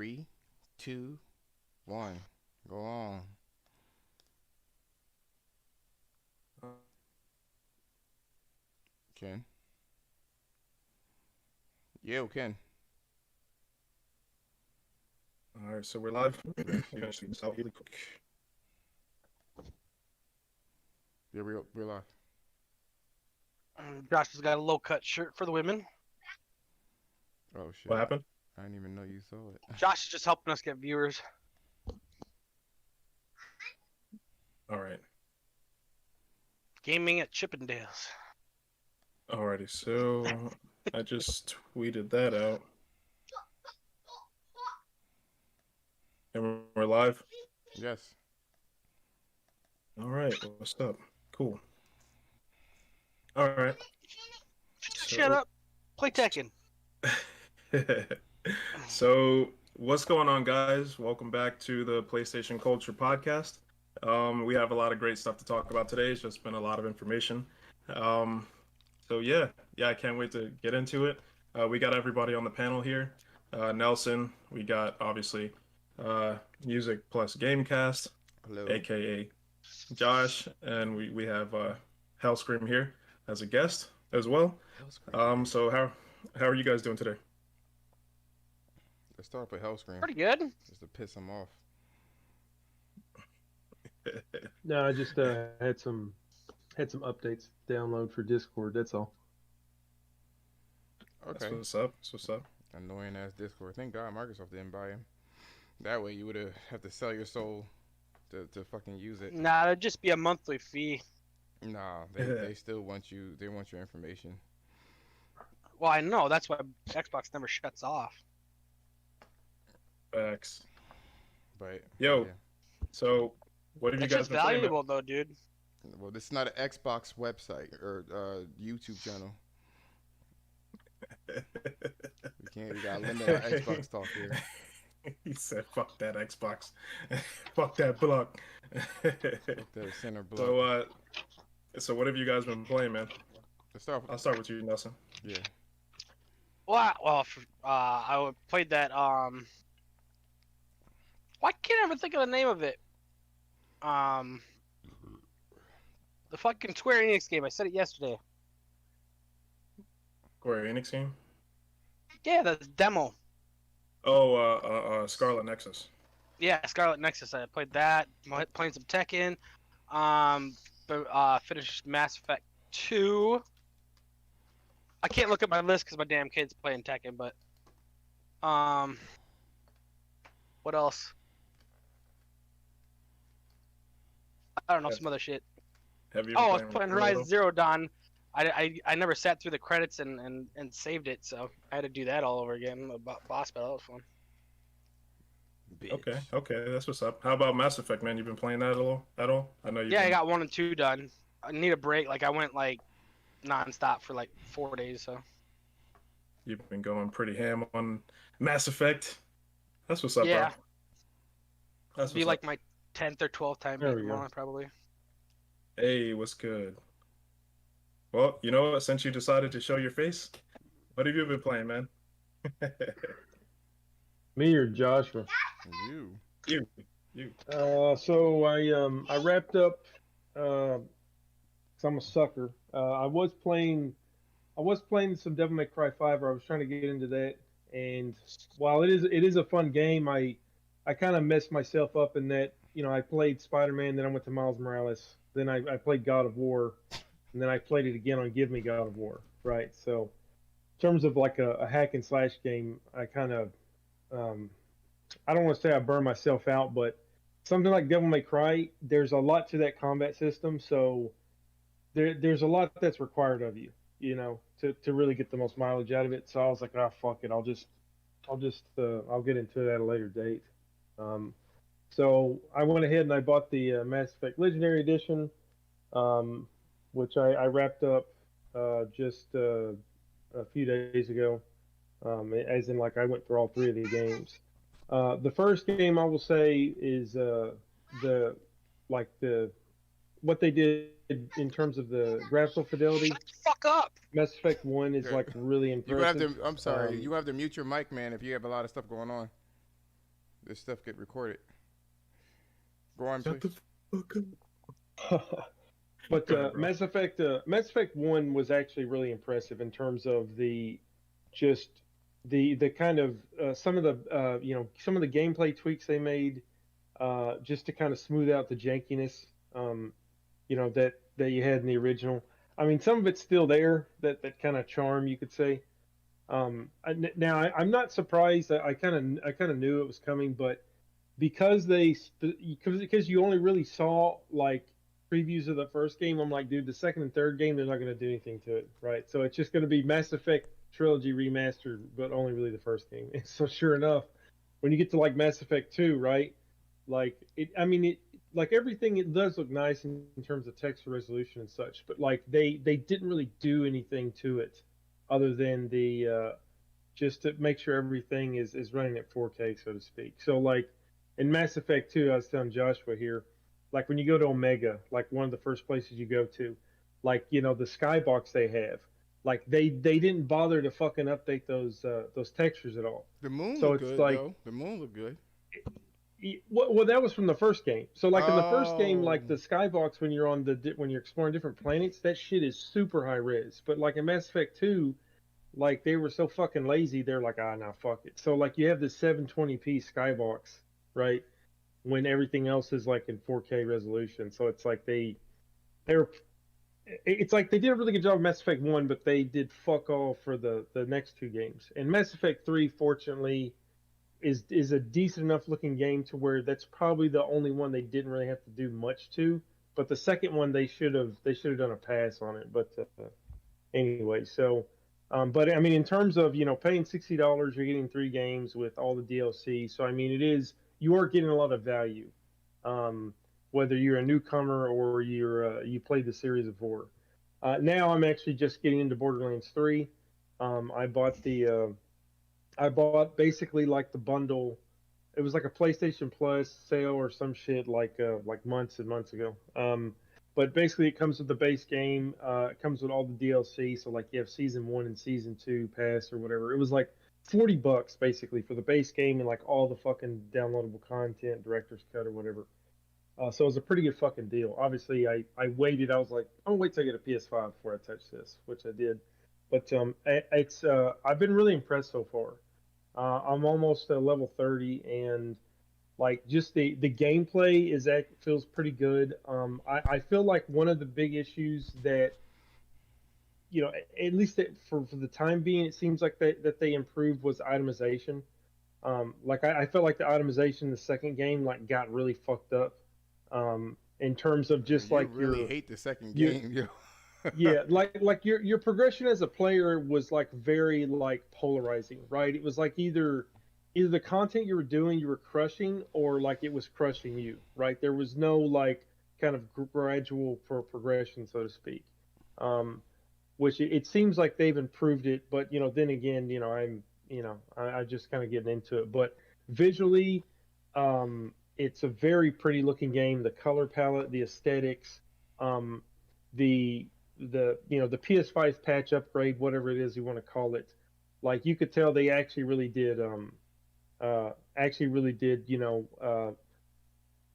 3, 2, 1. Go on. Ken. Yeah, Ken. All right, so we're live. Yes. We're gonna see this out really quick. Yeah, we're live. Josh has got a low cut shirt for the women. Oh shit. What happened? I didn't even know you saw it. Josh is just helping us get viewers. All right. Gaming at Chippendales. Alrighty, so I just tweeted that out. And we're live. Yes. All right, what's up? Cool. All right. Shut up. Play Tekken. So, what's going on, guys? Welcome back to the PlayStation Culture Podcast. We have a lot of great stuff to talk about today. It's just been a lot of information. So yeah, I can't wait to get into it. We got everybody on the panel here. Nelson, we got obviously Music Plus Gamecast, Hello. aka Josh, and we have Hellscream here as a guest as well. So how are you guys doing today? Let's start with Hellscream. Pretty good. Just to piss him off. No, I just had some updates download for Discord. That's all. Okay. That's what's up. That's what's up. Annoying ass Discord. Thank God Microsoft didn't buy him. That way you would have to sell your soul to fucking use it. Nah, it'd just be a monthly fee. Nah, they still want you. They want your information. Well, I know. That's why Xbox never shuts off. Facts. But Yo, yeah. So what have you It's guys just been playing? valuable, though, dude. Well, this is not an Xbox website or YouTube channel. We gotta limit our Xbox talk here. He said, "Fuck that Xbox, fuck that block." Fuck that center block. So what have you guys been playing, man? Let's start. I'll start with you, Nelson. Yeah. Well, I played that. Why can't I ever think of the name of it? The fucking Square Enix game. I said it yesterday. Square Enix game? Yeah, the demo. Oh, Scarlet Nexus. Yeah, Scarlet Nexus. I played that. Playing some Tekken. Finished Mass Effect 2. I can't look at my list because my damn kid's playing Tekken. But what else? I don't know, some other shit. Have you? I was playing Horizon Zero Dawn. I never sat through the credits and saved it, so I had to do that all over again. The boss battle, that was fun. Bitch. Okay, that's what's up. How about Mass Effect, man? You been playing that at all? I know you. Yeah, I got 1 and 2 done. I need a break. Like I went like non-stop for like 4 days. So You've been going pretty ham on Mass Effect. That's what's up, yeah, bro. That's be what's like up. my 10th or 12th time There we beating go. on it, probably. Hey, what's good? Well, you know what? Since you decided to show your face, what have you been playing, man? Me or Joshua? You. You. So I wrapped up. Cause I'm a sucker. I was playing some Devil May Cry 5. Or I was trying to get into that, and while it is a fun game, I kind of messed myself up in that. You know, I played Spider-Man, then I went to Miles Morales, then I played God of War, and then I played it again on Give Me God of War. Right. So in terms of like a hack and slash game, I kind of I don't want to say I burned myself out, but something like Devil May Cry, there's a lot to that combat system, so there's a lot that's required of you, you know, to really get the most mileage out of it. So I was like, ah, fuck it, I'll get into that at a later date. So I went ahead and I bought the Mass Effect Legendary Edition, which I wrapped up just a few days ago. As in, like, I went through all 3 of the games. The first game I will say is the what they did in terms of the graphical fidelity. Shut the fuck up! Mass Effect 1 is like really You have impressive. to. I'm sorry. You have to mute your mic, man. If you have a lot of stuff going on. this stuff get recorded. Go on, Shut please. the fuck up. But Go ahead, bro. Mass Effect One was actually really impressive in terms of just the kind of some of the some of the gameplay tweaks they made just to kind of smooth out the jankiness that you had in the original. I mean, some of it's still there, that kind of charm, you could say. I'm not surprised. I kind of knew it was coming, but because you only really saw like previews of the first game, I'm like, dude, the second and third game they're not going to do anything to it, right? So it's just going to be Mass Effect trilogy remastered, but only really the first game. And so sure enough, when you get to like Mass Effect 2, right? Like like everything, it does look nice in terms of texture resolution and such, but like they didn't really do anything to it other than the just to make sure everything is running at 4K, so to speak. So like in Mass Effect 2, I was telling Joshua here, like when you go to Omega, like one of the first places you go to, like the skybox they have, like they didn't bother to fucking update those textures at all. The moon So looked it's good like though. The moon looked good. well, that was from the first game. So like in the first game, like Oh, the skybox when you're exploring different planets, that shit is super high res. But like in Mass Effect 2, like they were so fucking lazy, they're like, ah, nah, fuck it. So like you have this 720p skybox, right? When everything else is like in 4K resolution. So it's like they're it's like they did a really good job of Mass Effect 1, but they did fuck all for the next two games. And Mass Effect 3, fortunately, is a decent enough looking game to where that's probably the only one they didn't really have to do much to. But the second one they should have done a pass on it. But anyway, so but I mean, in terms of paying $60, you're getting three games with all the DLC. So I mean, you are getting a lot of value, um, whether you're a newcomer or you played the series before. Now I'm actually just getting into Borderlands 3. I bought basically like the bundle. It was like a PlayStation Plus sale or some shit like months and months ago. But basically it comes with the base game. It comes with all the DLC. So like you have season one and season two pass or whatever. It was like $40 basically for the base game and like all the fucking downloadable content, director's cut or whatever. So it was a pretty good fucking deal. Obviously, I waited. I was like, I'm gonna wait till I get a PS5 before I touch this, which I did. But I've been really impressed so far. I'm almost level 30, and like just the gameplay feels pretty good. I feel like one of the big issues that at least for the time being, it seems like that they improved was itemization. Like I felt like the itemization in the second game like got really fucked up. In terms of man, just you like really hate the second your game, yo. yeah, like your progression as a player was like very like polarizing, right? It was like either the content you were doing you were crushing or like it was crushing you, right? There was no like kind of gradual progression, so to speak. Um, which it seems like they've improved it, but then again, I just kind of getting into it, but visually, it's a very pretty looking game. The color palette, the aesthetics, um, the the PS5 patch upgrade, whatever it is you want to call it, like you could tell they actually really did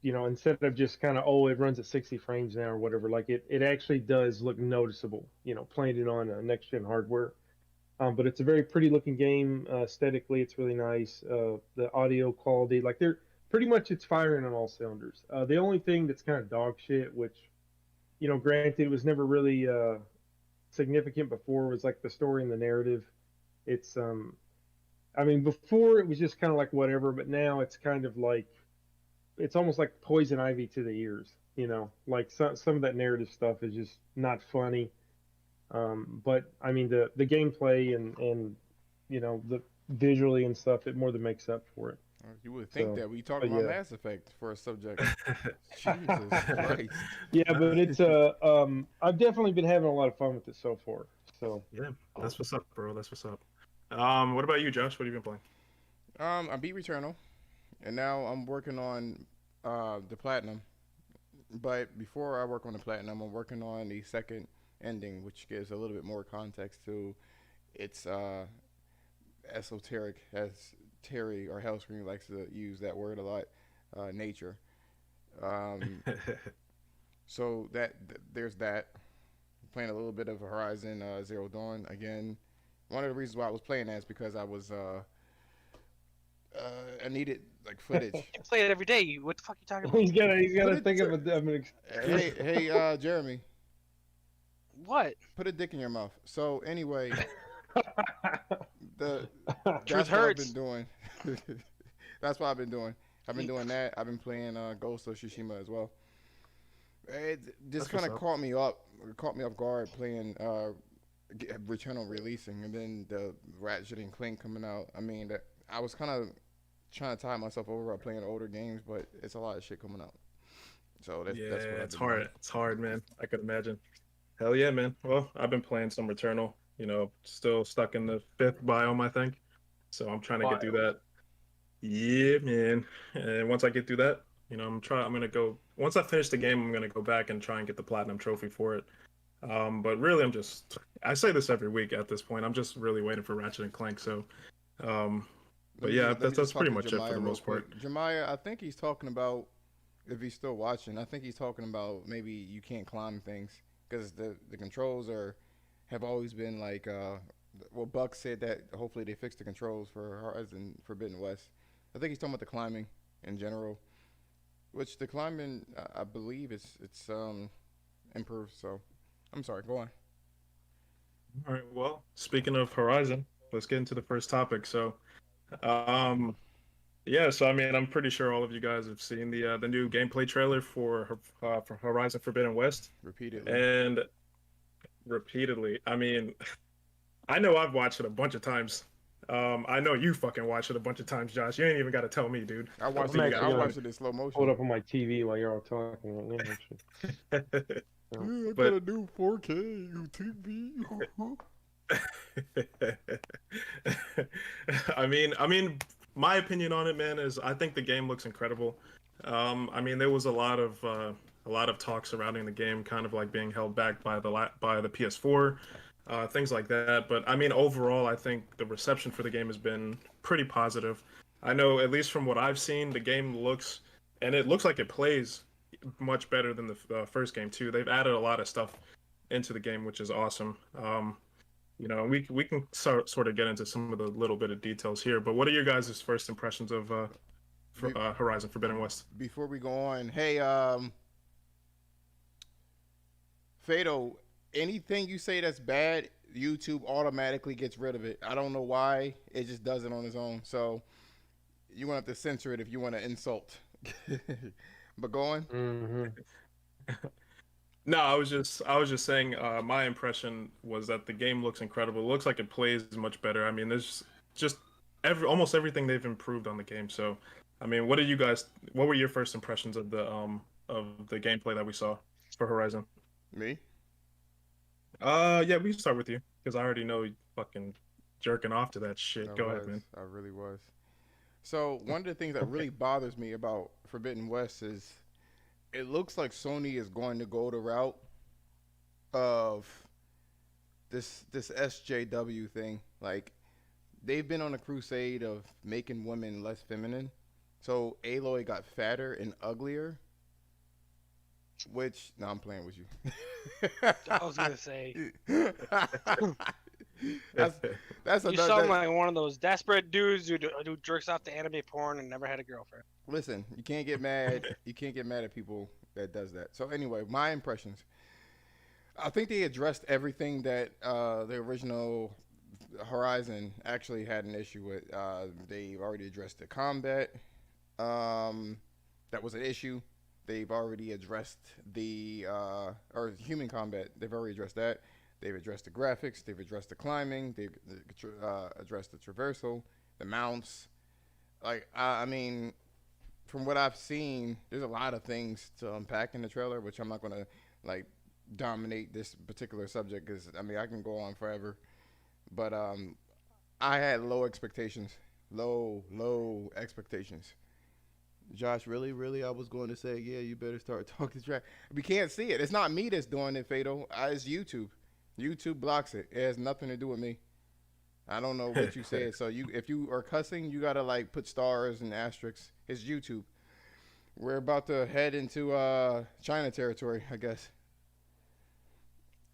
instead of just kind of, oh, it runs at 60 frames now or whatever, like it actually does look noticeable, playing it on next gen hardware. But it's a very pretty looking game. Aesthetically, it's really nice. The audio quality, like they're pretty much it's firing on all cylinders. The only thing that's kind of dog shit, which granted, it was never really significant before, was like the story and the narrative. It's I mean, before it was just kind of like whatever, but now it's kind of like it's almost like poison ivy to the ears. Like some of that narrative stuff is just not funny. But I mean, the gameplay and the visually and stuff, it more than makes up for it. You would think So, that we talking but about yeah, Mass Effect for a subject. Jesus Christ. yeah, but it's I've definitely been having a lot of fun with it so far. So Yeah, that's what's up, bro. That's what's up. What about you, Josh? What have you been playing? I beat Returnal, and now I'm working on the platinum. But before I work on the platinum, I'm working on the second ending, which gives a little bit more context to its esoteric as Terry or Hellscreen likes to use that word a lot. Nature. Um, so there's that. Playing a little bit of Horizon Zero Dawn again. One of the reasons why I was playing that is because I needed like footage. You play it every day. What the fuck are you talking about? He's gotta Put think it- of an hey, Jeremy, What? put a dick in your mouth. So anyway, Truth that's what I've hurts. been doing. That's what I've been doing. I've been doing that. I've been playing Ghost of Tsushima as well. It just That's kind of what's caught me off guard playing Returnal releasing, and then the Ratchet and Clank coming out. I mean, I was kind of trying to tie myself over by playing older games, but it's a lot of shit coming out. So that's what I've It's been hard. doing. It's hard, man. I could imagine. Hell yeah, man. Well, I've been playing some Returnal. You know, still stuck in the 5th biome, I think. So I'm trying to get through that. Yeah, man. And once I get through that, you know, I'm gonna go. Once I finish the game, I'm gonna go back and try and get the platinum trophy for it. But really, I say this every week at this point. I'm just really waiting for Ratchet and Clank. So, but yeah, Let me that's just talk pretty to much it for Jemiah the real most part. quick. Jemiah, I think he's talking about, if he's still watching, I think he's talking about maybe you can't climb things because the controls have always been like well, Buck said that hopefully they fix the controls for Horizon Forbidden West. I think he's talking about the climbing in general, which the climbing I believe it's improved. So I'm sorry, go on. All right. Well, speaking of Horizon, let's get into the first topic. So, um, yeah. So I mean, I'm pretty sure all of you guys have seen the new gameplay trailer for Horizon Forbidden West, Repeatedly. and repeatedly. I mean, I know I've watched it a bunch of times. I know you fucking watched it a bunch of times, Josh. You ain't even got to tell me, dude. I watched I'm it. actually I gonna watched it in slow hold motion. up on my TV while you're all talking right now. Actually. Yeah, I But- got a new 4K TV. I mean, my opinion on it, man, is I think the game looks incredible. I mean, there was a lot of talk surrounding the game, kind of like being held back by the PS4, things like that. But I mean, overall, I think the reception for the game has been pretty positive. I know, at least from what I've seen, the game looks, and it looks like it plays much better than the first game too. They've added a lot of stuff into the game, which is awesome. You know, we can sort of get into some of the little bit of details here. But what are your guys' first impressions of Horizon Forbidden West? Before we go on, hey, Fado, anything you say that's bad, YouTube automatically gets rid of it. I don't know why. It just does it on its own. So you're gonna have to censor it if you want to insult. But go on. Mm-hmm. No, I was just saying. My impression was that the game looks incredible. It looks like it plays much better. I mean, there's just almost everything they've improved on the game. So, I mean, what were your first impressions of the gameplay that we saw for Horizon? Me? Yeah, we can start with you because I already know you fucking jerking off to that shit. Go ahead, man. I really was. So one of the things that really bothers me about Forbidden West is it looks like Sony is going to go the route of this SJW thing. Like they've been on a crusade of making women less feminine. So Aloy got fatter and uglier. Which no, I'm playing with you. I was gonna say that's you another. sound like one of those desperate dudes who jerks off to anime porn and never had a girlfriend. Listen, you can't get mad. You can't get mad at people that does that. So anyway, my impressions. I think they addressed everything that the original Horizon actually had an issue with. They've already addressed the combat. That was an issue. They've already addressed the or human combat. They've already addressed that. They've addressed the graphics. They've addressed the climbing. They've addressed the traversal, the mounts. Like I mean, from what I've seen, there's a lot of things to unpack in the trailer, which I'm not gonna like dominate this particular subject because I mean I can go on forever. But I had low expectations, low expectations. Josh, really, I was going to say, yeah, you better start talking trash. We can't see it. It's not me that's doing it, Fado. It's YouTube. YouTube blocks it. It has nothing to do with me. I don't know what you said. So if you are cussing, you gotta like put stars and asterisks. It's YouTube. We're about to head into China territory, I guess.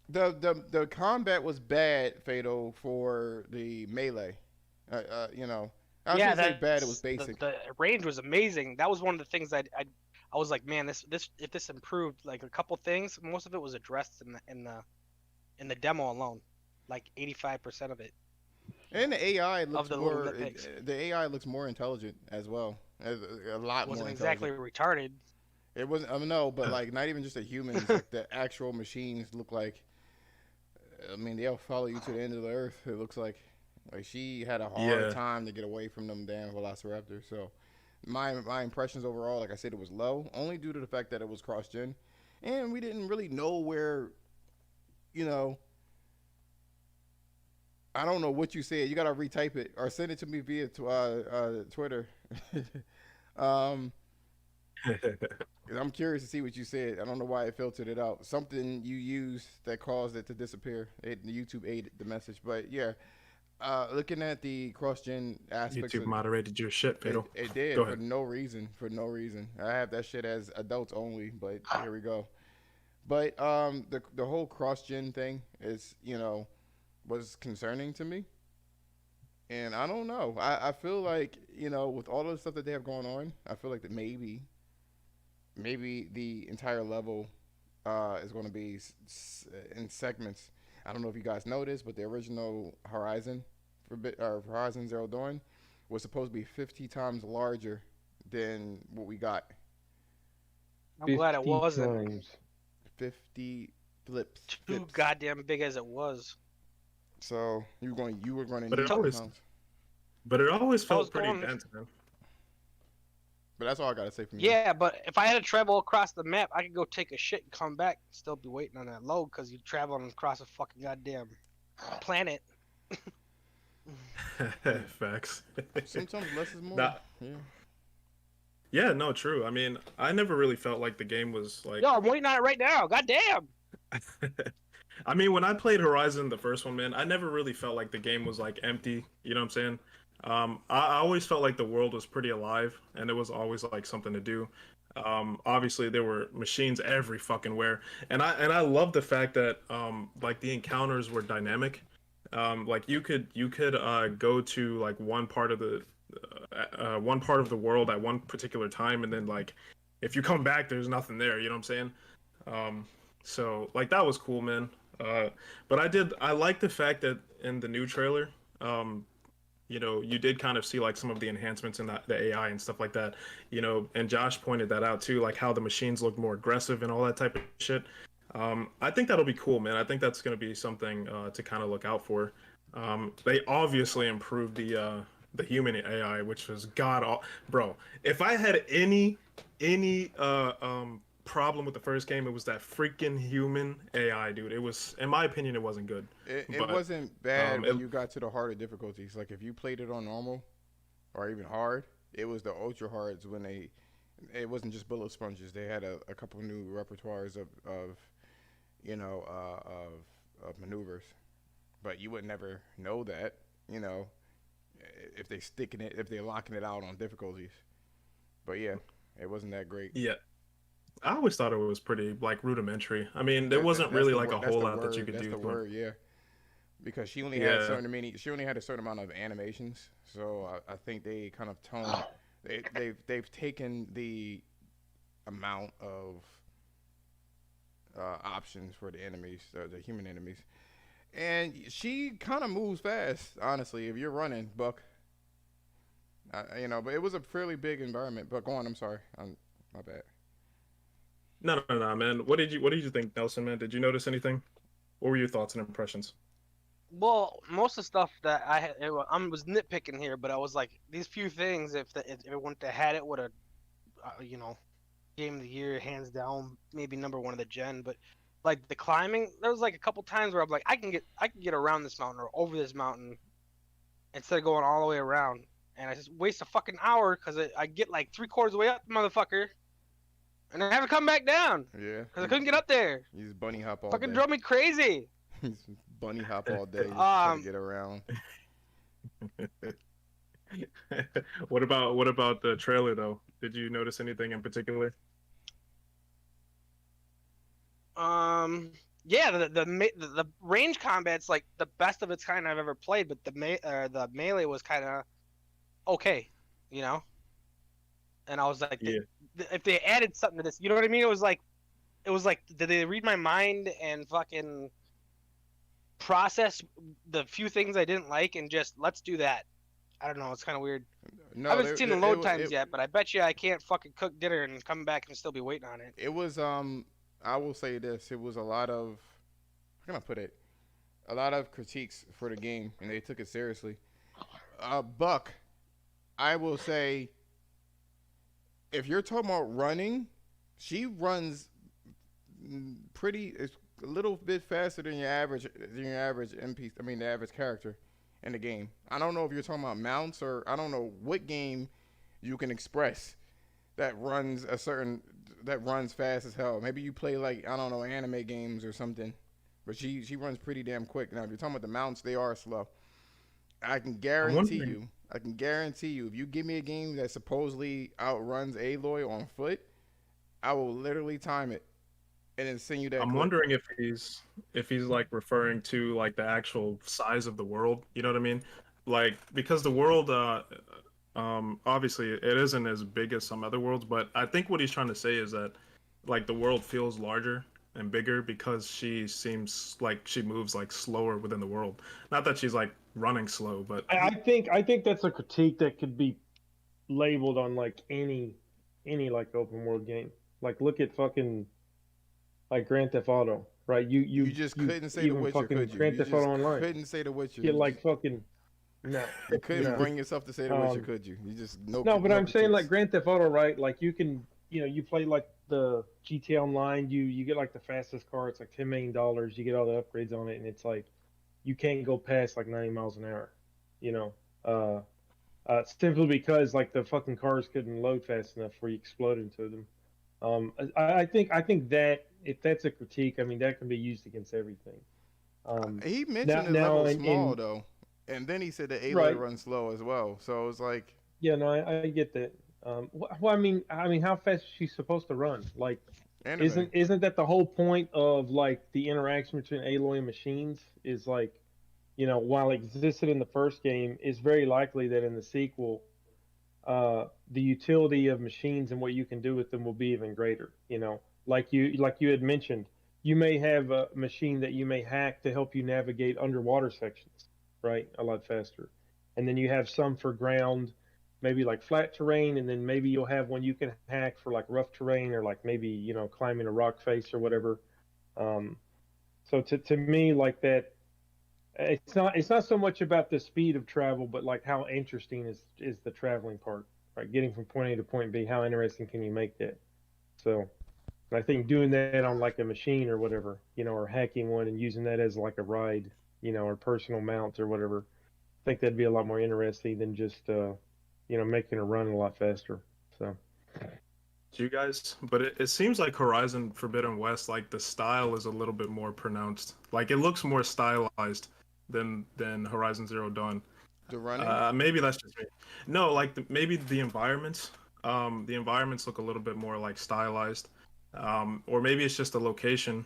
The combat was bad, Fatal, for the melee. You know, I Yeah, shouldn't say bad. It was that's basic. the range was amazing. That was one of the things I was like, man, this if this improved like a couple things, most of it was addressed in the demo alone, like 85% of it And the AI of looks the little more. nitpicks. The AI looks more intelligent as well. A lot more Wasn't intelligent. exactly retarded. It wasn't. I mean, no, but like not even just the humans. Like the actual machines look like. I mean, they'll follow you to the end of the earth. It looks like she had a hard Yeah. time to get away from them damn velociraptors. So my impressions overall, like I said, it was low, only due to the fact that it was cross gen, and we didn't really know where, you know. I don't know what you said. You gotta retype it or send it to me via Twitter. um, I'm curious to see what you said. I don't know why it filtered it out. Something you used that caused it to disappear. YouTube aided the message, but yeah. Looking at the cross-gen aspects, YouTube moderated your shit, Fatal. it did Go for ahead. no reason. For no reason. I have that shit as adults only, but here we go. But the whole cross-gen thing is, was concerning to me, and I don't know. I feel like with all the stuff that they have going on, I feel like that maybe the entire level is going to be in segments. I don't know if you guys noticed, but the original Horizon Horizon Zero Dawn was supposed to be 50 times larger than what we got. I'm glad it 50 wasn't times. 50 flips. too flips. goddamn big as it was. So you were going to But need it 10 always- pounds. But it always was felt pretty going- dense, man. But that's all I got to say from you. Yeah, but if I had to travel across the map, I could go take a shit and come back and still be waiting on that load because you're traveling across a fucking goddamn planet. Facts. Sometimes less is more. Nah. Yeah. Yeah, no, true. I mean, I never really felt like the game was like. Yo, I'm waiting on it right now. Goddamn. I mean, when I played Horizon, the first one, man, I never really felt like the game was like empty. You know what I'm saying? I always felt like the world was pretty alive, and there was always like something to do. Obviously, there were machines every fucking where, and I love the fact that like the encounters were dynamic. Like you could go to like one part of the world at one particular time, and then like if you come back, there's nothing there. You know what I'm saying? So like that was cool, man. But I like the fact that in the new trailer, you did kind of see like some of the enhancements in the AI and stuff like that, and Josh pointed that out too, like how the machines look more aggressive and all that type of shit. I think that'll be cool, man. I think that's going to be something to kind of look out for. They obviously improved the human AI, which was bro. If I had any problem with the first game, it was that freaking human AI, dude. It was, in my opinion, it wasn't good. It But, wasn't bad when you got to the harder difficulties. Like if you played it on normal or even hard, it was the ultra hards when it wasn't just bullet sponges. They had a couple of new repertoires of maneuvers, but you would never know that, if if they're locking it out on difficulties. But yeah, it wasn't that great. Yeah, I always thought it was pretty like rudimentary. I mean, there wasn't That's really the like a word- that's whole the lot that you word- could that's do. the but- word, yeah. Because she only had Yeah. she only had a certain amount of animations, so I think they kind of toned. They've taken the amount of options for the enemies, the human enemies, and she kind of moves fast. Honestly, if you're running, Buck, but it was a fairly big environment. But go on, I'm sorry, my bad. No, man. What did you think, Nelson? Man, did you notice anything? What were your thoughts and impressions? Well, most of the stuff that I was nitpicking here, but I was like, these few things, if everyone that had it would have, game of the year hands down, maybe number one of the gen. But like the climbing, there was like a couple times where I'm like, I can get around this mountain or over this mountain instead of going all the way around, and I just waste a fucking hour because I get like 3/4 of the way up, motherfucker, and I have to come back down Yeah, because I couldn't get up there. You just bunny hop all Fucking day. drove me crazy. Bunny hop all day, just try to get around. What about the trailer though? Did you notice anything in particular? Yeah, the range combat's like the best of its kind I've ever played, but the melee was kind of okay, you know. And I was like, Yeah. if they added something to this, you know what I mean? It was like, did they read my mind and fucking process the few things I didn't like and just let's do that? I don't know. It's kind of weird. I No, haven't seen the load times yet, but I bet you I can't fucking cook dinner and come back and still be waiting on it. it was I will say this: it was a lot of, how can I put it? A lot of critiques for the game, and they took it seriously. Buck, I will say, if you're talking about running, she runs pretty. It's a little bit faster than your average NPC. I mean, the average character in the game. I don't know if you're talking about mounts or I don't know what game you can express that runs fast as hell. Maybe you play like I don't know anime games or something, but she runs pretty damn quick. Now if you're talking about the mounts, they are slow. I can I'm guarantee wondering. you. I can guarantee you, if you give me a game that supposedly outruns Aloy on foot, I will literally time it and then send you that I'm clip. wondering if he's like referring to like the actual size of the world. You know what I mean? Like because the world, obviously it isn't as big as some other worlds, but I think what he's trying to say is that like the world feels larger and bigger because she seems like she moves like slower within the world. Not that she's like running slow, but I think that's a critique that could be labeled on like any like open world game. Like look at fucking like Grand Theft Auto, right? You You you just you couldn't say The even Witcher, fucking could you? Grand You Theft just Auto Online couldn't say The Witcher. get like fucking no You couldn't no bring yourself to say The Witcher, um could you? You just no no, but no I'm saying like critiques. Grand Theft Auto, right? Like you can you play like the GTA Online, you get like the fastest car. It's like $10 million. You get all the upgrades on it, and it's like you can't go past like 90 miles an hour. You know, uh, simply because like the fucking cars couldn't load fast enough before you explode into them. I think that if that's a critique, I mean that can be used against everything. He Now mentioned the now level in small though, and then he said that Aloy right, runs slow as well. So it's like, yeah, no, I get that. Well, I mean, how fast is she supposed to run? Like, anime. isn't that the whole point of like the interaction between Aloy and machines? Is like, while it existed in the first game, it's very likely that in the sequel, the utility of machines and what you can do with them will be even greater. Like you had mentioned, you may have a machine that you may hack to help you navigate underwater sections, right, a lot faster, and then you have some for ground, maybe like flat terrain, and then maybe you'll have one you can hack for like rough terrain or like maybe climbing a rock face or whatever. Um, so to me, like that, it's not so much about the speed of travel, but like how interesting is the traveling part, right? Getting from point A to point B. How interesting can you make that? So and I think doing that on like a machine or whatever, or hacking one and using that as like a ride, or personal mount or whatever. I think that'd be a lot more interesting than just making a run a lot faster. So you guys, but it seems like Horizon Forbidden West, like the style is a little bit more pronounced. Like it looks more stylized than Horizon Zero Dawn. The running. Maybe that's just me. No, like maybe the environments. The environments look a little bit more like stylized. Or maybe it's just the location.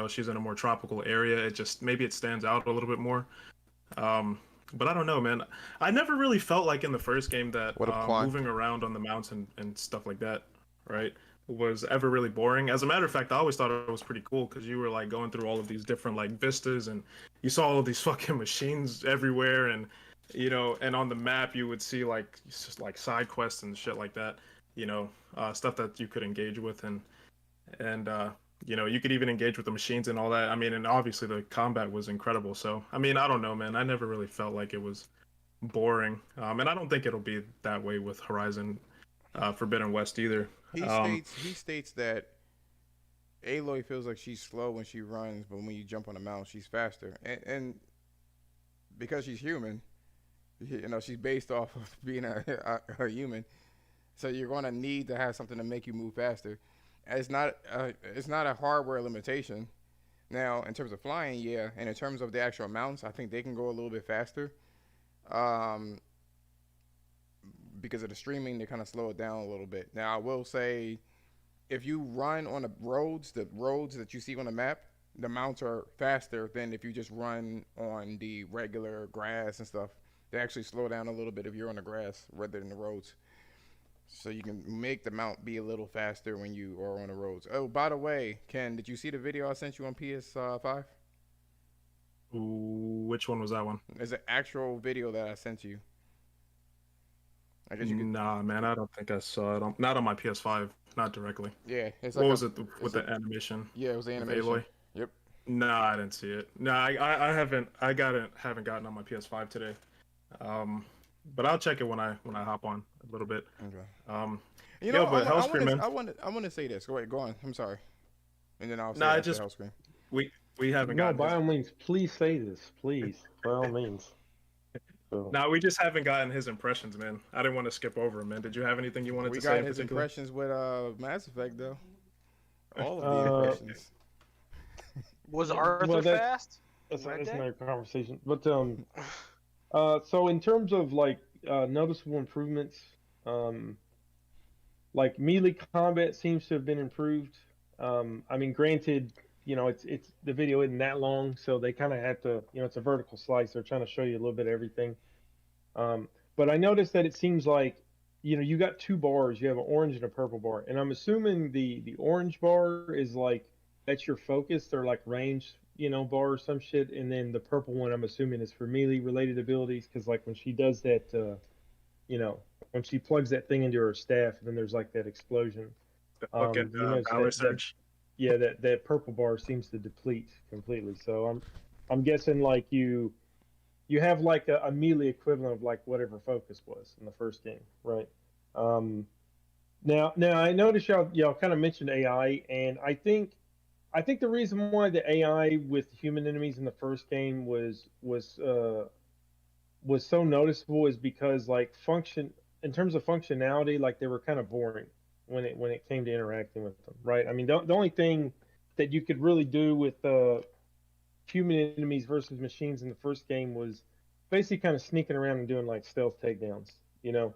She's in a more tropical area. It just maybe it stands out a little bit more. But I don't know, man. I never really felt like in the first game that What up, Quan? moving around on the mountain and stuff like that, right, was ever really boring. As a matter of fact, I always thought it was pretty cool because you were like going through all of these different like vistas and you saw all of these fucking machines everywhere and and on the map you would see like just like side quests and shit like that, stuff that you could engage with and you could even engage with the machines and all that. I mean, and obviously the combat was incredible. So, I mean, I don't know, man. I never really felt like it was boring. And I don't think it'll be that way with Horizon Forbidden West either. He Um, states he states that Aloy feels like she's slow when she runs, but when you jump on a mount, she's faster. And because she's human, she's based off of being a human. So you're going to need to have something to make you move faster. It's not a hardware limitation. Now, in terms of flying, yeah, and in terms of the actual mounts, I think they can go a little bit faster. Um, because of the streaming, they kind of slow it down a little bit. Now, I will say, if you run on the roads that you see on the map, the mounts are faster than if you just run on the regular grass and stuff. They actually slow down a little bit if you're on the grass rather than the roads. So you can make the mount be a little faster when you are on the roads. Oh, by the way, Ken, did you see the video I sent you on PS5? Ooh, which one was that one? There's an actual video that I sent you. I guess you could. Nah, man, I don't think I saw it. Not on my PS5, not directly. Yeah, it's What like was it with the animation? yeah, it was the With animation. Aloy? Yep. Nah, I didn't see it. Nah, I haven't. Haven't gotten on my PS5 today. But I'll check it when I hop on a little bit. Okay. Um, You know, but Hellscream, man. I want to say this. Go on. I'm sorry. And then I'll say Nah, I after just Hellscream. we haven't No, gotten. by all means, please say this, please, by all means. So, Nah, we just haven't gotten his impressions, man. I didn't want to skip over him, man. Did you have anything you wanted We to say got in his particular? impressions with Mass Effect though. All of the Uh, impressions. Was Arthur well, fast? that's Red that's Dead? another conversation. But so in terms of like noticeable improvements, like melee combat seems to have been improved. I mean, granted, it's the video isn't that long, so they kind of have to, it's a vertical slice. They're trying to show you a little bit of everything. But I noticed that it seems like, you got two bars. You have an orange and a purple bar, and I'm assuming the orange bar is like that's your focus. They're like range, bar or some shit, and then the purple one I'm assuming is for melee related abilities because like when she does that, you know, when she plugs that thing into her staff, and then there's like that explosion. The fucking You notice power that surge. yeah, that purple bar seems to deplete completely. So I'm guessing like you have like a melee equivalent of like whatever focus was in the first game, right? Um, now I noticed y'all kind of mentioned AI, and I think the reason why the AI with human enemies in the first game was so noticeable is because like function in terms of functionality, like they were kind of boring when it came to interacting with them, right? I mean, the only thing that you could really do with human enemies versus machines in the first game was basically kind of sneaking around and doing like stealth takedowns. You know,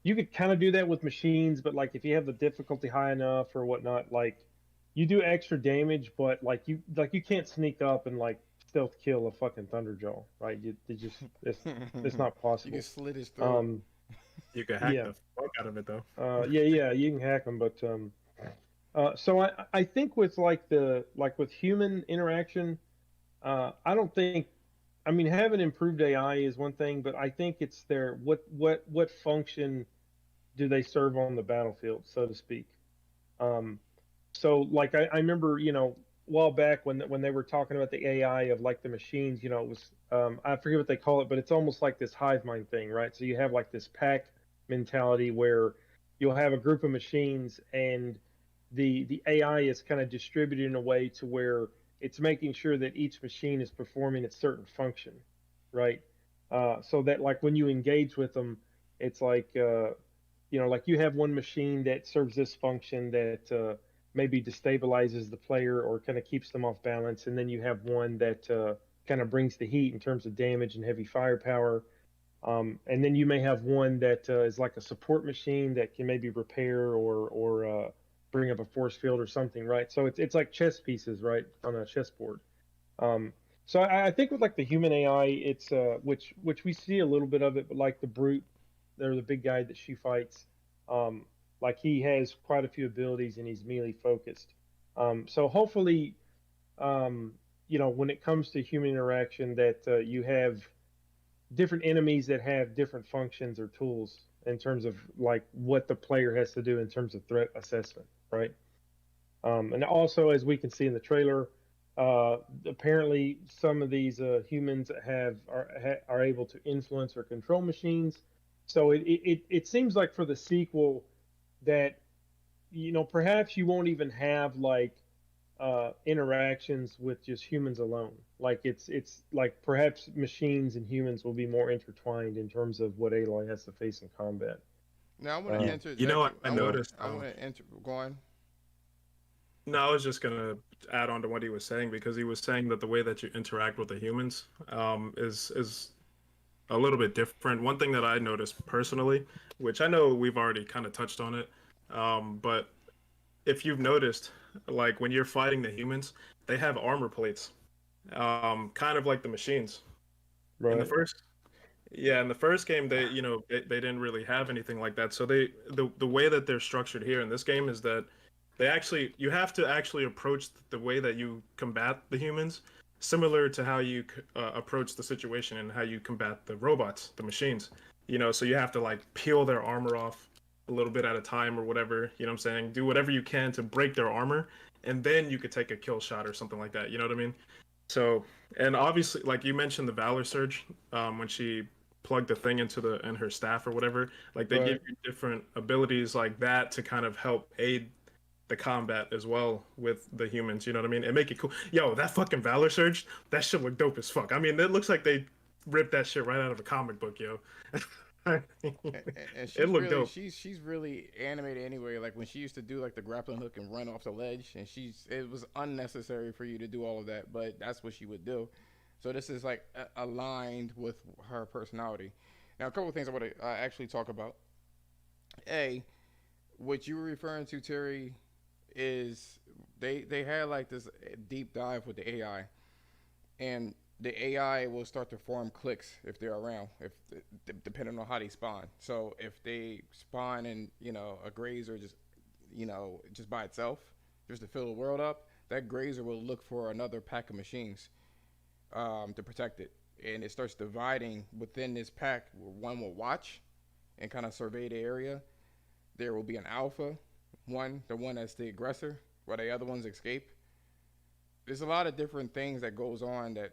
you could kind of do that with machines, but like if you have the difficulty high enough or whatnot, like you do extra damage, but like you can't sneak up and like stealth kill a fucking Thunderjaw, right? It's not You possible. can slit his throat. You can hack Yeah. the fuck out of it though. Yeah, you can hack them, but so I think with with human interaction, I don't think. I mean, having improved AI is one thing, but I think it's their what function do they serve on the battlefield, so to speak. Um, so like I remember, a while back when they were talking about the AI of like the machines, it was I forget what they call it, but it's almost like this hive mind thing, right? So you have like this pack mentality where you'll have a group of machines and the AI is kind of distributed in a way to where it's making sure that each machine is performing its certain function, right? So that like when you engage with them, it's like like you have one machine that serves this function that maybe destabilizes the player or kind of keeps them off balance, and then you have one that kind of brings the heat in terms of damage and heavy firepower. And then you may have one that is like a support machine that can maybe repair or bring up a force field or something, right? So it's like chess pieces, right, on a chessboard. So I think with like the human AI, it's which we see a little bit of it, but like the brute, they're the big guy that she fights. Um, like he has quite a few abilities and he's melee focused. So hopefully, when it comes to human interaction, that you have different enemies that have different functions or tools in terms of like what the player has to do in terms of threat assessment, right? And also, as we can see in the trailer, apparently some of these humans are able to influence or control machines. So it seems like for the sequel that perhaps you won't even have like interactions with just humans alone. Like it's like perhaps machines and humans will be more intertwined in terms of what Aloy has to face in combat. Now I want to interject. You know what I I noticed? want to enter. Go on. No, I was just gonna add on to what he was saying because he was saying that the way that you interact with the humans is a little bit different. One thing that I noticed personally, which I know we've already kind of touched on it, but if you've noticed, like when you're fighting the humans, they have armor plates, kind of like the machines. In the Right. first, yeah, in the first game, they didn't really have anything like that. So the way that they're structured here in this game is that you have to actually approach the way that you combat the humans, similar to how you approach the situation and how you combat the robots, the machines. So you have to like peel their armor off a little bit at a time or whatever. You know what I'm saying? Do whatever you can to break their armor, and then you could take a kill shot or something like that. You know what I mean? So, and obviously, like you mentioned, the Valor Surge, when she plugged the thing in her staff or whatever, like they give Right. you different abilities like that to kind of help aid the combat as well with the humans. You know what I mean? And make it cool. Yo, that fucking Valor Surge, that shit look dope as fuck. I mean, it looks like they ripped that shit right out of a comic book, yo. And It she's looked really dope. she's really animated anyway. Like when she used to do like the grappling hook and run off the ledge, and it was unnecessary for you to do all of that, but that's what she would do. So this is like aligned with her personality. Now a couple of things I want to actually talk about. A, what you were referring to, Terry, is they had like this deep dive with the AI, and the AI will start to form cliques if they're around, if depending on how they spawn. So if they spawn in a grazer just just by itself, just to fill the world up, that grazer will look for another pack of machines to protect it, and it starts dividing within this pack. One will watch and kind of survey the area. There will be an alpha one, the one that's the aggressor, while the other ones escape. There's a lot of different things that goes on that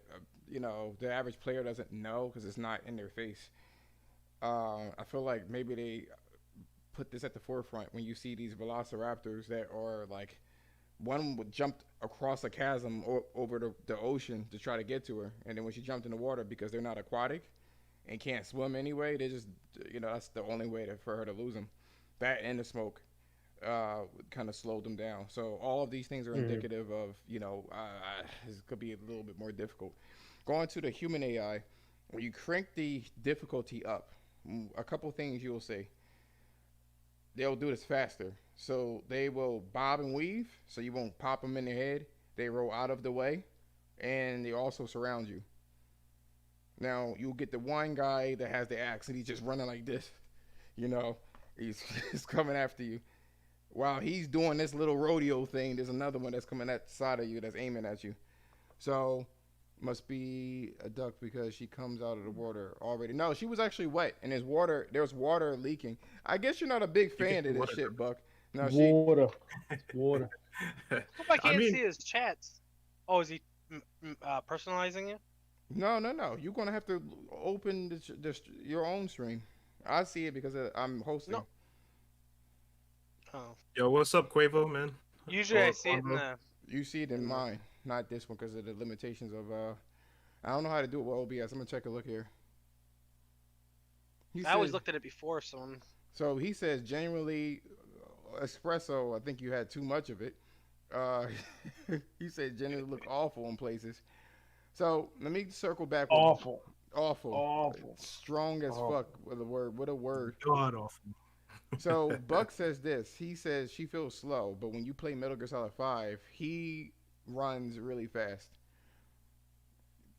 the average player doesn't know because it's not in their face. I feel like maybe they put this at the forefront when you see these velociraptors that are like one would jumped across a chasm over the ocean to try to get to her, and then when she jumped in the water, because they're not aquatic and can't swim anyway, they just that's the only way for her to lose them. That and the smoke kind of slowed them down. So all of these things are Mm-hmm. indicative of this could be a little bit more difficult. Going to the human AI, when you crank the difficulty up, a couple things you'll see. They'll do this faster. So they will bob and weave, so you won't pop them in the head. They roll out of the way, and they also surround you. Now you'll get the one guy that has the axe, and he's just running like this. You know, he's he's coming after you. While he's doing this little rodeo thing, there's another one that's coming at the side of you that's aiming at you. So must be a duck because she comes out of the water already. No, she was actually wet, and there's water leaking. I guess you're not a big You can fan do of this whatever. shit, Buck. No, she Water. It's water. Hope I I can't mean, see his chats. Oh, is he personalizing it? no. You're gonna have to open your own stream. I see it because I'm hosting. No. Oh. yo, what's up, Quavo, man? Usually I Or see it in Quavo? the. You see it in In the mine, not this one, because of the limitations of. I don't know how to do it with OBS. I'm gonna check a look here. He I always says looked at it before, so so. He says genuinely, espresso. I think you had too much of it. Uh, he said genuinely look awful in places. So let me circle back with Awful. awful, Awful. strong as Awful. fuck with a word. What a word. God awful. So Buck says this. He says she feels slow, but when you play Metal Gear Solid 5, he runs really fast.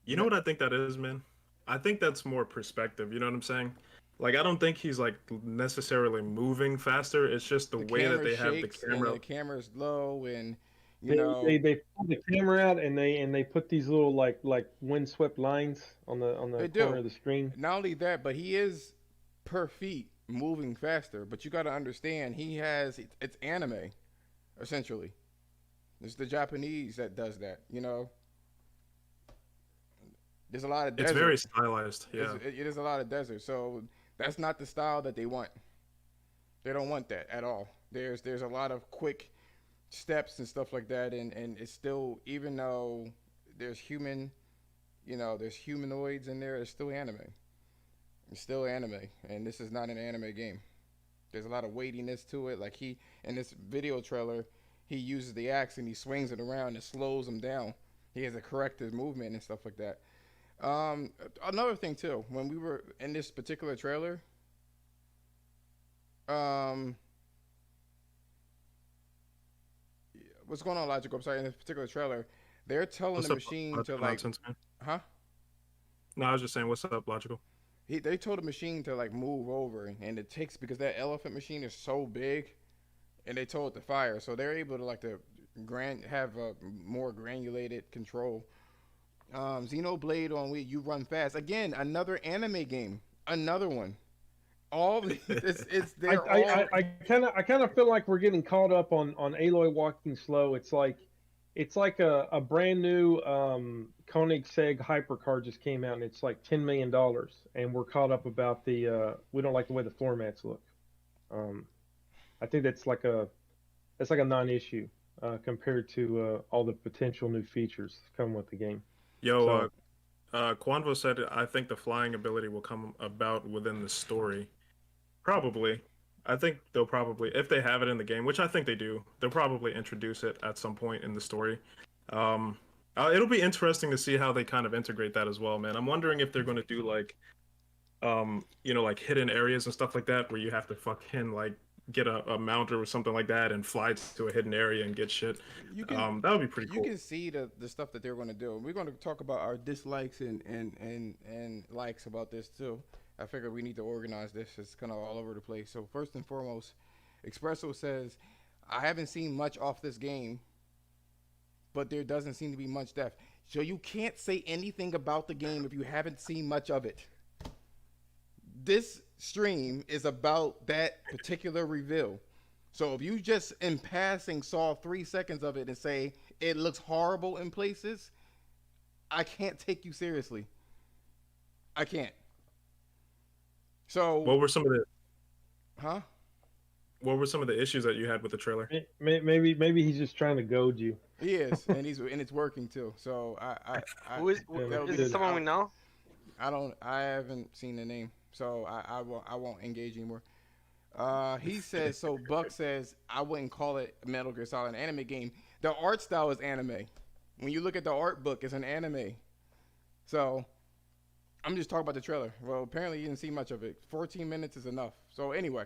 You know what I think that is, man? I think that's more perspective. You know what I'm saying? Like, I don't think he's like necessarily moving faster. It's just the The way that camera they have the shakes and camera. the camera's low, and you They, know they they pull the camera out and they put these little like windswept lines on the they corner do. of the screen. Not only that, but he is per feet moving faster. But you got to understand, it's anime, essentially. It's the Japanese that does that. There's a lot of It's desert. very stylized. Yeah. It is a lot of desert. So that's not the style that they want. They don't want that at all. There's a lot of quick steps and stuff like that, and it's still, even though there's there's humanoids in there, it's still anime. It's still anime, and this is not an anime game. There's a lot of weightiness to it. Like in this video trailer, he uses the axe and he swings it around and slows him down. He has to correct his movement and stuff like that. Another thing too, when we were in this particular trailer, um, what's going on, Logical? I'm sorry, in this particular trailer, they're telling the What's up, machine to logical like, nonsense man? huh? No, I was just saying, what's up, logical? They told the machine to like move over, and it takes because that elephant machine is so big, and they told it to fire, so they're able to like to have a more granulated control. Xenoblade on Wii, you run fast again. Another anime game, another one. All it's I they're all I kind of feel like we're getting caught up on Aloy walking slow. It's like a brand new Koenigsegg hypercar just came out and it's like $10 million, and we're caught up about the we don't like the way the floor mats look. Um, I think that's like a non-issue compared to all the potential new features coming with the game. Yo, So Quanvo said, I think the flying ability will come about within the story. Probably. I think they'll probably, if they have it in the game, which I think they do, they'll probably introduce it at some point in the story. Um, it'll be interesting to see how they kind of integrate that as well, man. I'm wondering if they're going to do like, like hidden areas and stuff like that, where you have to fucking like get a mount or something like that and fly to a hidden area and get shit. you can That would be pretty you cool. can see the stuff that they're going to do. We're going to talk about our dislikes and likes about this too. I figured we need to organize this. It's kind of all over the place. So first and foremost, Espresso says, I haven't seen much off this game, but there doesn't seem to be much depth. So you can't say anything about the game if you haven't seen much of it. This stream is about that particular reveal. So if you just in passing saw 3 seconds of it and say it looks horrible in places, I can't take you seriously. I can't. So, What were some of the huh? What were some of the issues that you had with the trailer? maybe he's just trying to goad you. He is, and it's working too. So Who is Yeah, that would is be- it? Someone we know? I haven't seen the name, so I won't engage anymore. He says so. Buck says I wouldn't call it Metal Gear Solid an anime game. The art style is anime. When you look at the art book, it's an anime. So I'm just talking about the trailer. Well, apparently you didn't see much of it. 14 minutes is enough. So anyway,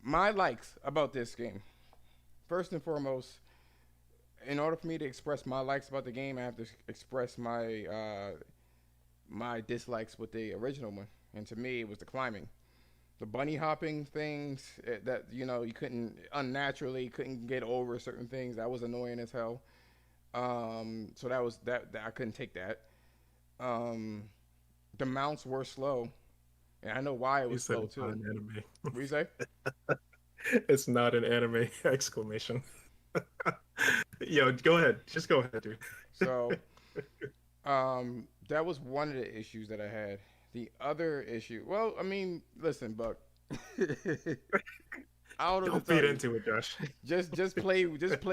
my likes about this game. First and foremost, in order for me to express my likes about the game, I have to express my dislikes with the original one. And to me, it was the climbing, the bunny hopping things that you couldn't unnaturally couldn't get over certain things. That was annoying as hell. So that was that I couldn't take that. The mounts were slow, and I know why it You was said slow it's not too. an anime. What do you say? It's not an anime! Exclamation. Yo, go ahead. Just go ahead, dude. So, that was one of the issues that I had. The other issue, well, I mean, listen, Buck. I don't know Don't what to tell feed you. into it, Josh. Just play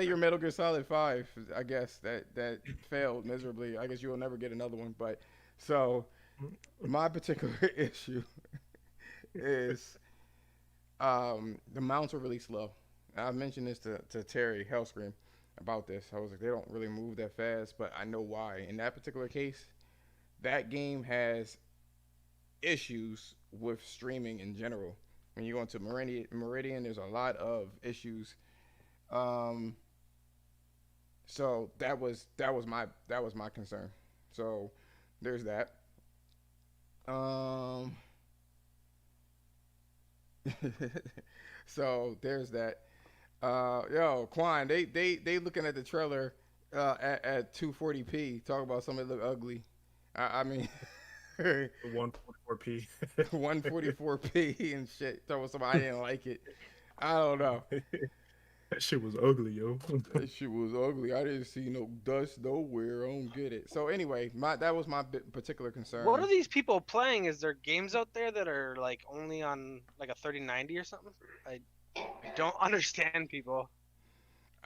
your Metal Gear Solid 5. I guess that failed miserably. I guess you will never get another one. But so my particular issue is the mounts are really slow. I mentioned this to Terry Hellscream about this. I was like, they don't really move that fast, but I know why. In that particular case, that game has issues with streaming in general. When you go into Meridian, there's a lot of issues. So that was my concern. So there's that. So there's that. Yo, Quan, they looking at the trailer at 240p. Talk about somebody look ugly. I mean. 144p. 144p and shit. Talking about somebody I didn't like it. I don't know. That shit was ugly, yo. That shit was ugly. I didn't see no dust nowhere. I don't get it. So anyway, that was my particular concern. What are these people playing? Is there games out there that are like only on like a 3090 or something? I don't understand people.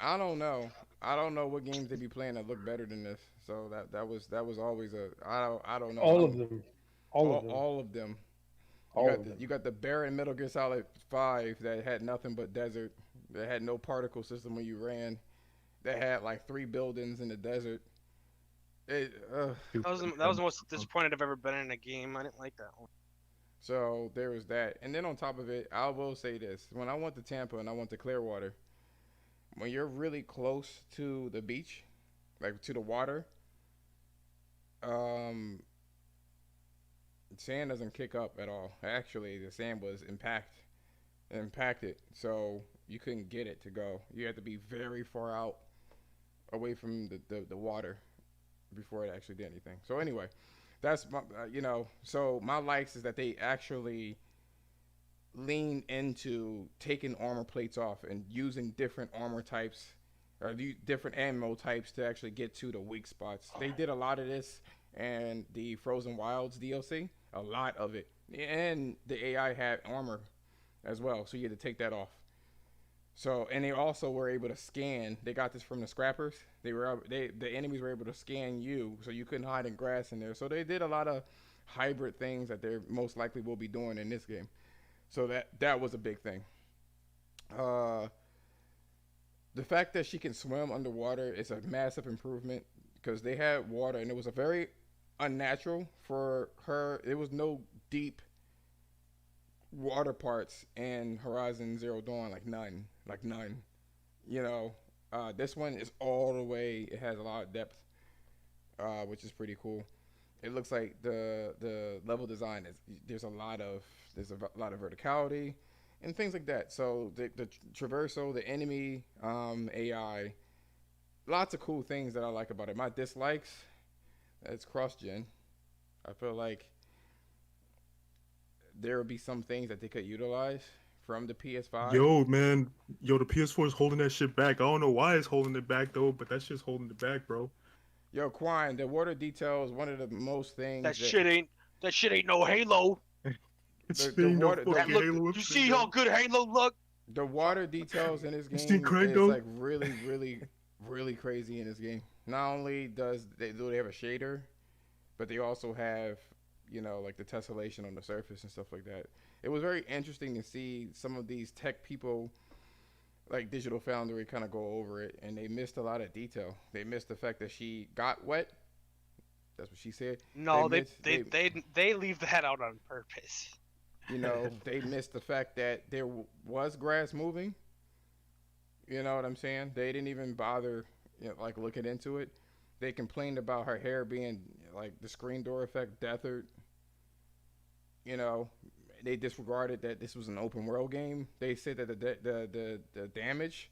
I don't know. I don't know what games they be playing that look better than this. So that was always a I don't know. All of them. All of them. You got the Barren Metal Gear Solid 5 that had nothing but desert. That had no particle system when you ran. That had like 3 buildings in the desert. That was the most disappointed I've ever been in a game. I didn't like that one. So there was that, and then on top of it, I will say this: when I went to Tampa and I went to Clearwater, when you're really close to the beach, like to the water, um, sand doesn't kick up at all. Actually, the sand was impacted, so you couldn't get it to go. You had to be very far out away from the water before it actually did anything. So anyway, that's my So my likes is that they actually lean into taking armor plates off and using different armor types or different ammo types to actually get to the weak spots. They did a lot of this and the Frozen Wilds DLC, a lot of it, and the AI had armor as well, so you had to take that off. So, and they also were able to scan. They got this from the scrappers. The enemies were able to scan you, so you couldn't hide in grass in there. So they did a lot of hybrid things that they most likely will be doing in this game. So that was a big thing. Uh, the fact that she can swim underwater is a massive improvement because they had water and it was a very unnatural for her. There was no deep water parts in Horizon Zero Dawn, like none. You know, this one is all the way. It has a lot of depth, which is pretty cool. It looks like the level design is there's a lot of verticality and things like that. So the traversal, the enemy AI, lots of cool things that I like about it. My dislikes, it's cross gen. I feel like there would be some things that they could utilize from the PS5. Yo, man, the PS4 is holding that shit back. I don't know why it's holding it back though, but that's just holding it back, bro. Yo, Quine, the water detail is one of the most things That shit ain't no Halo. You see how good Halo look? The water details in this game is like really, really, really crazy in this game. Not only do they have a shader, but they also have like the tessellation on the surface and stuff like that. It was very interesting to see some of these tech people like Digital Foundry kind of go over it, and they missed a lot of detail. They missed the fact that she got wet. That's what she said. No, they leave that out on purpose. They missed the fact that there was grass moving. You know what I'm saying? They didn't even bother, like looking into it. They complained about her hair being like the screen door effect, deathered. They disregarded that this was an open world game. They said that the damage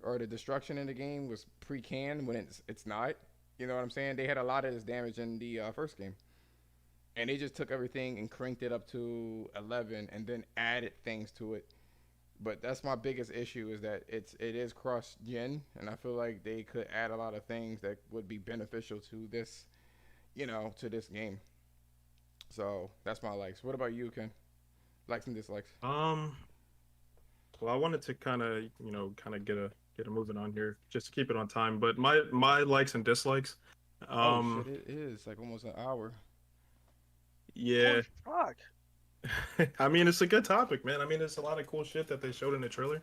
or the destruction in the game was pre-canned when it's not. You know what I'm saying? They had a lot of this damage in the first game, and they just took everything and cranked it up to 11, and then added things to it. But that's my biggest issue is that it is cross-gen, and I feel like they could add a lot of things that would be beneficial to this, to this game. So that's my likes. What about you, Ken? Likes and dislikes. Well, I wanted to kind of get a moving on here just to keep it on time. But my likes and dislikes. Oh shit! It is like almost an hour. Yeah. Fuck. I mean, it's a good topic, man. I mean, there's a lot of cool shit that they showed in the trailer.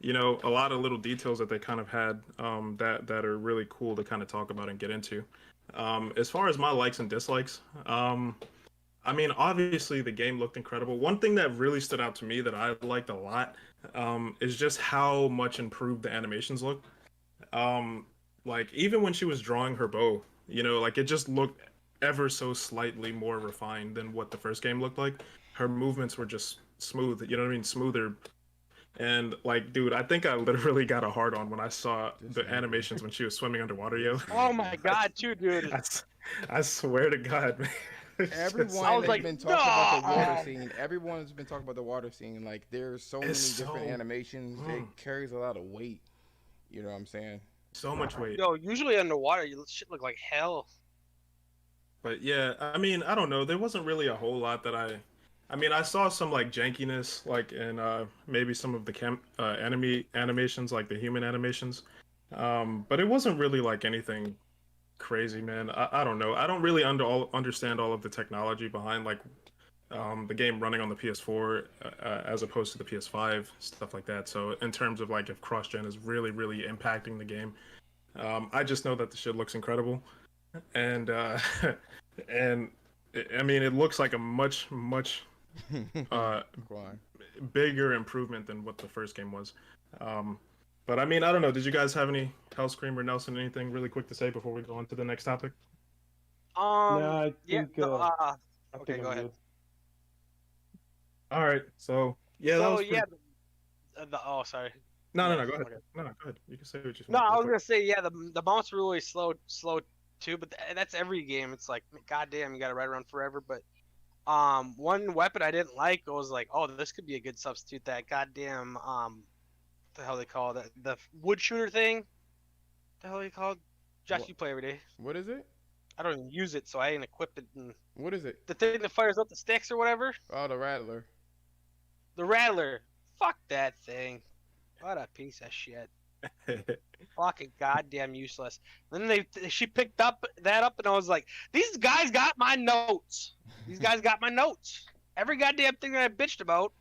A lot of little details that they kind of had that are really cool to kind of talk about and get into. As far as my likes and dislikes, I mean, obviously the game looked incredible. One thing that really stood out to me that I liked a lot is just how much improved the animations look. Like even when she was drawing her bow, like it just looked ever so slightly more refined than what the first game looked like. Her movements were just smooth, you know what I mean? Smoother. And like, dude, I think I literally got a hard on when I saw the animations when she was swimming underwater, yo. Oh my god, too, dude. I swear to God, man. Everyone has been talking about the water scene. Everyone's been talking about the water scene. Like, there's so many different animations. It carries a lot of weight. You know what I'm saying? So much weight. Yo, usually underwater, shit look like hell. But yeah, I mean, I don't know. There wasn't really a whole lot that I mean, I saw some like jankiness, like in maybe some of the enemy animations, like the human animations. But it wasn't really like anything crazy, man. I don't know. I don't really understand all of the technology behind like the game running on the PS4 as opposed to the PS5, stuff like that. So in terms of like if cross-gen is really, really impacting the game, I just know that the shit looks incredible. and and I mean it looks like a much uh, Go on. bigger improvement than what the first game was. Um, but I mean, I don't know. Did you guys have any Hellscream or Nelson anything really quick to say before we go on to the next topic? No, I Yeah. think No, I okay, think go I'm ahead. good. All right. So yeah, that So was yeah, pretty. oh sorry. No, no, Yeah. no. Go ahead. Okay. No, no, go ahead. You can say what you No, want I real was quick. gonna say yeah, the mounts were really slow too, but that's every game. It's like goddamn, you got to ride around forever. But one weapon I didn't like was like, oh, this could be a good substitute. That goddamn what the hell they call that? The wood shooter thing. What the hell they called? Josh, What? you play every day. What is it? I don't even use it, so I ain't equipped it. And What is it? the thing that fires up the sticks or whatever. Oh, the Rattler. The Rattler. Fuck that thing. What a piece of shit. Fucking goddamn useless. Then she picked that up, and I was like, these guys got my notes. These guys got my notes. Every goddamn thing that I bitched about,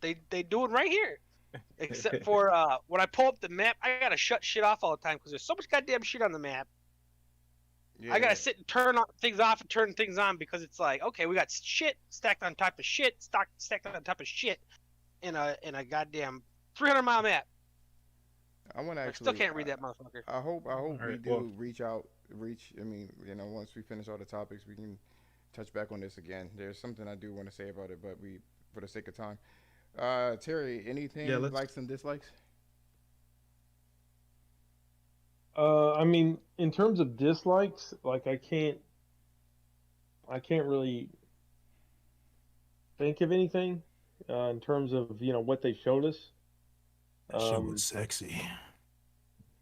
they do it right here. Except for when I pull up the map, I gotta shut shit off all the time because there's so much goddamn shit on the map. Yeah. I gotta sit and turn things off and turn things on because it's like, okay, we got shit stacked on top of shit, stacked on top of shit in a goddamn 300-mile map. I want to I actually. still can't read that motherfucker. I hope we right, do well- reach. I mean, once we finish all the topics, we can touch back on this again. There's something I do want to say about it, but for the sake of time, Terry, anything Yeah, let's- likes and dislikes? I mean, in terms of dislikes, like I can't really think of anything in terms of what they showed us. That shit was sexy.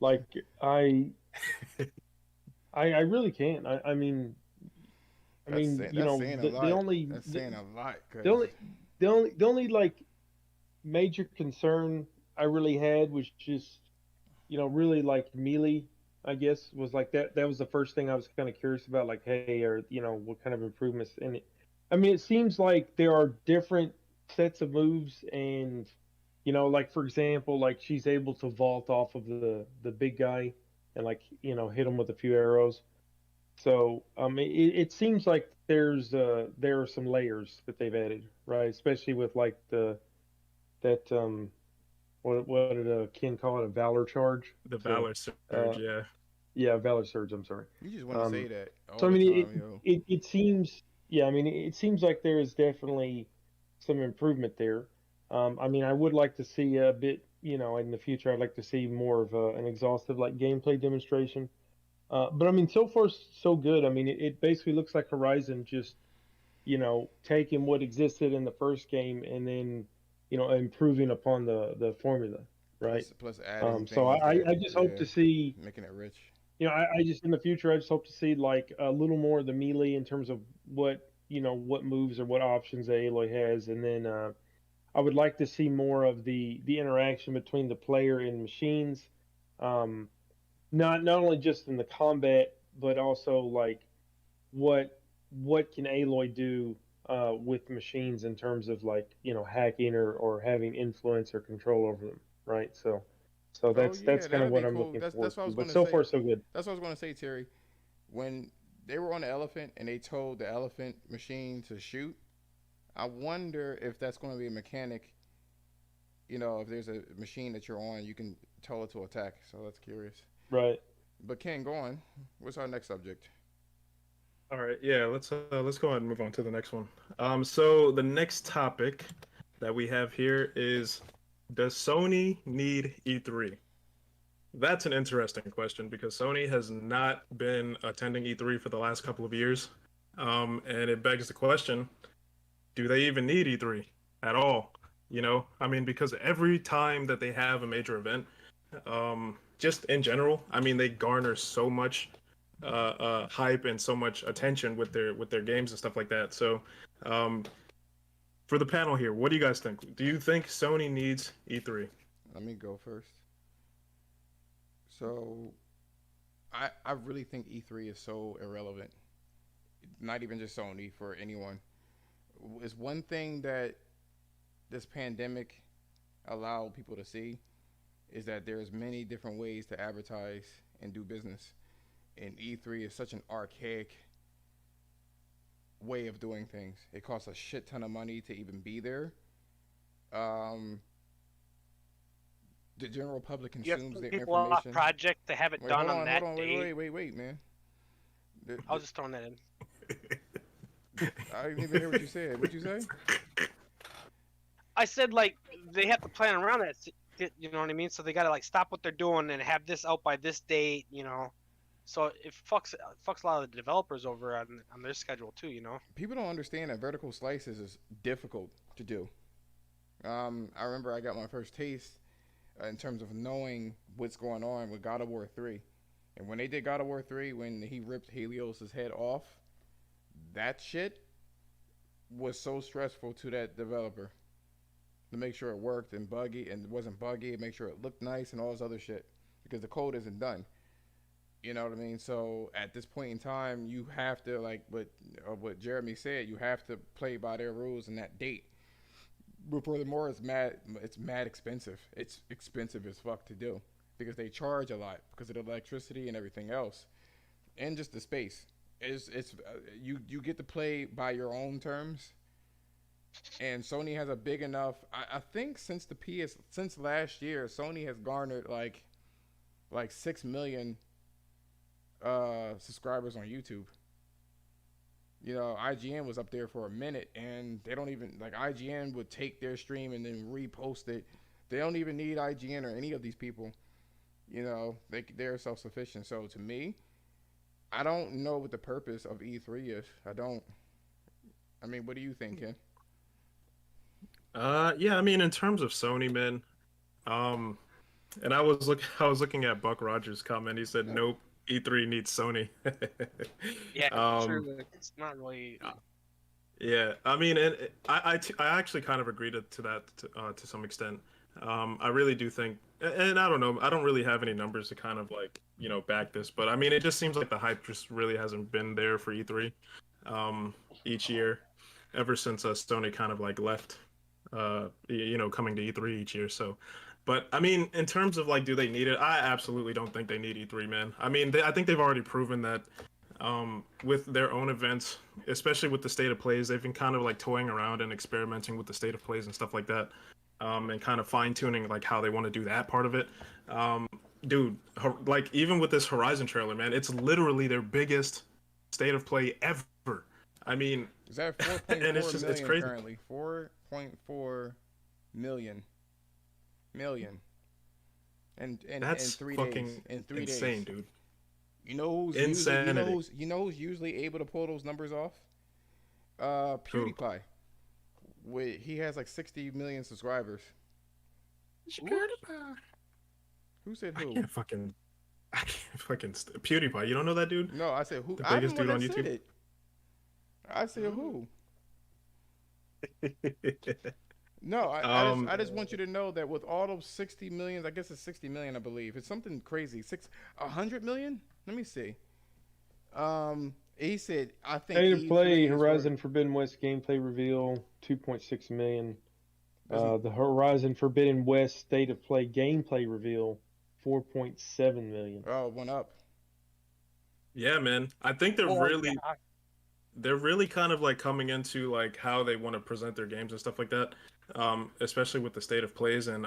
Like I really can't. I mean, That's saying a lot. the only That's saying a lot. 'Cause the only like major concern I really had was just really like melee. I guess was like that. That was the first thing I was kind of curious about. Like, hey, or what kind of improvements in it? I mean, it seems like there are different sets of moves, and like for example, like she's able to vault off of the big guy and like hit him with a few arrows. So it seems like there are some layers that they've added, right? Especially with like that what did Ken call it, a valor charge? The So, Valor Surge, yeah. yeah, valor surge. I'm sorry. you just want to say that all So I the mean, time, yo. it seems, yeah. I mean, it seems like there is definitely some improvement there. I mean, I would like to see a bit, in the future. I'd like to see more of an exhaustive like gameplay demonstration. But I mean, so far so good. I mean, it basically looks like Horizon just, taking what existed in the first game and then, improving upon the formula, right? Plus adding So things I that, just hope to see, making it rich. I just in the future I just hope to see like a little more of the melee in terms of what moves or what options Aloy has, and then I would like to see more of the interaction between the player and machines, not only just in the combat but also like what can Aloy do with machines in terms of like hacking or having influence or control over them, right? So that's yeah, kind of that'd what be I'm cool. looking That's forward what I was to. But gonna so say. far so good. That's what I was going to say, Terry. When they were on the elephant and they told the elephant machine to shoot, I wonder if that's going to be a mechanic. If there's a machine that you're on, you can tell it to attack. So that's curious. Right. But Ken, go on. What's our next subject? All right, yeah, let's go ahead and move on to the next one. So the next topic that we have here is, does Sony need E3? That's an interesting question because Sony has not been attending E3 for the last couple of years, and it begs the question: do they even need E3 at all? I mean, because every time that they have a major event, just in general, I mean, they garner so much hype and so much attention with their games and stuff like that. So, for the panel here, what do you guys think? Do you think Sony needs E3? Let me go first. So, I really think E3 is so irrelevant. Not even just Sony, for anyone. It's one thing that this pandemic allowed people to see is that there's many different ways to advertise and do business. and E3 is such an archaic way of doing things. It costs a shit ton of money to even be there. Um, the general public You have consumes some their people off information. project to have it Wait, done hold on on, that hold on, day. wait, man. I was just throwing that in. I didn't even hear what you said. What'd you say? I said like they have to plan around that. You know what I mean? So they gotta like stop what they're doing and have this out by this date. You know, so it fucks a lot of the developers over on their schedule too. You know. People don't understand that vertical slices is difficult to do. I remember I got my first taste in terms of knowing what's going on with God of War 3. And when they did God of War 3, when he ripped Helios' head off, that shit was so stressful to that developer to make sure it worked and buggy and it wasn't buggy, make sure it looked nice and all this other shit because the code isn't done. You know what I mean? So at this point in time, you have to like what Jeremy said. You have to play by their rules and that date. But furthermore, it's mad expensive. It's expensive as fuck to do because they charge a lot because of the electricity and everything else, and just the space. You get to play by your own terms, and Sony has a big enough. I think since last year, Sony has garnered like 6 million subscribers on YouTube. You know, IGN was up there for a minute, and they don't even like IGN would take their stream and then repost it. They don't even need IGN or any of these people. You know, they're self sufficient. So to me, I don't know what the purpose of E3 is. I don't. I mean, what do you think, Ken? Yeah, I mean, in terms of Sony, man, and I was looking at Buck Rogers' comment. He said, "Nope, E3 needs Sony." Yeah, um, true. It's not really. yeah, I mean, and I actually kind of agreed to that to some extent. I really do think, and I don't know, I don't really have any numbers to kind of like back this, but I mean, it just seems like the hype just really hasn't been there for E3 each year, ever since Sony kind of like left, coming to E3 each year. So, but I mean, in terms of like, do they need it? I absolutely don't think they need E3, man. I mean, I think they've already proven that with their own events, especially with the state of plays, they've been kind of like toying around and experimenting with the state of plays and stuff like that, and kind of fine tuning like how they want to do that part of it. Dude, like even with this Horizon trailer, man, it's literally their biggest state of play ever. I mean, Is that and 4.4 it's million crazy. currently? 4.4 million. In That's 3 days. fucking In 3 days. insane, dude. You know who's Insanity. who's usually able to pull those numbers off? Who? PewDiePie. He has like 60 million subscribers. Who said I who? can't fucking. PewDiePie. You don't know that dude? No, I said who. The I'm biggest the one dude on that said YouTube? it. I said who? No, Um, I just want you to know that with all those 60 millions, I guess it's 60 million, I believe. It's something crazy. 100 million? Let me see. He said, I think State of E3 play is Horizon Forbidden West gameplay reveal 2.6 million. The Horizon Forbidden West state of play gameplay reveal 4.7 million. Oh, went up. yeah, man. I think they're Oh, really yeah. they're really kind of like coming into like how they want to present their games and stuff like that, especially with the state of plays. And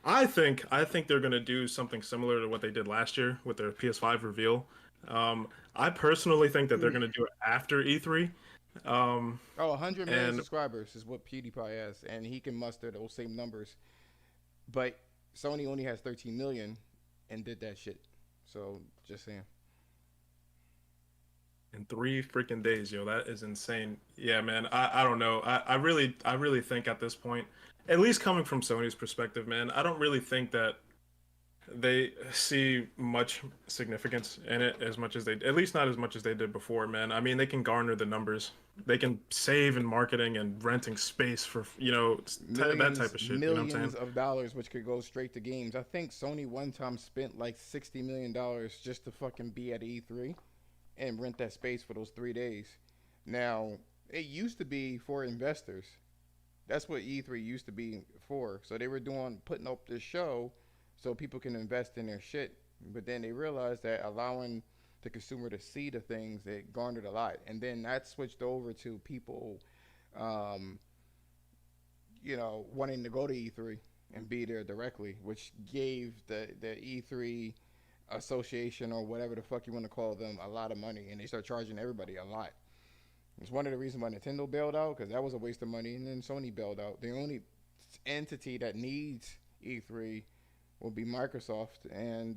I think they're gonna do something similar to what they did last year with their PS5 reveal. I personally think that they're gonna do it after E3. Um, 100 million and subscribers is what PewDiePie has, and he can muster those same numbers. But Sony only has 13 million and did that shit. So, just saying. in 3 freaking days, yo, that is insane. Yeah, man. I don't know. I really think at this point, at least coming from Sony's perspective, man, I don't really think that they see much significance in it as much as at least not as much as they did before, man. I mean, they can garner the numbers. They can save in marketing and renting space for, that type of shit. You know what I'm Millions saying? of dollars, which could go straight to games. I think Sony one time spent like $60 million just to fucking be at E3 and rent that space for those 3 days. Now, it used to be for investors. That's what E3 used to be for. So they were putting up this show so people can invest in their shit. But then they realized that allowing the consumer to see the things that garnered a lot, and then that switched over to people, um, wanting to go to E3 and be there directly, which gave the E3 association or whatever the fuck you want to call them a lot of money, and they start charging everybody a lot. It's one of the reasons why Nintendo bailed out, because that was a waste of money, and then Sony bailed out. The only entity that needs E3 will be Microsoft, and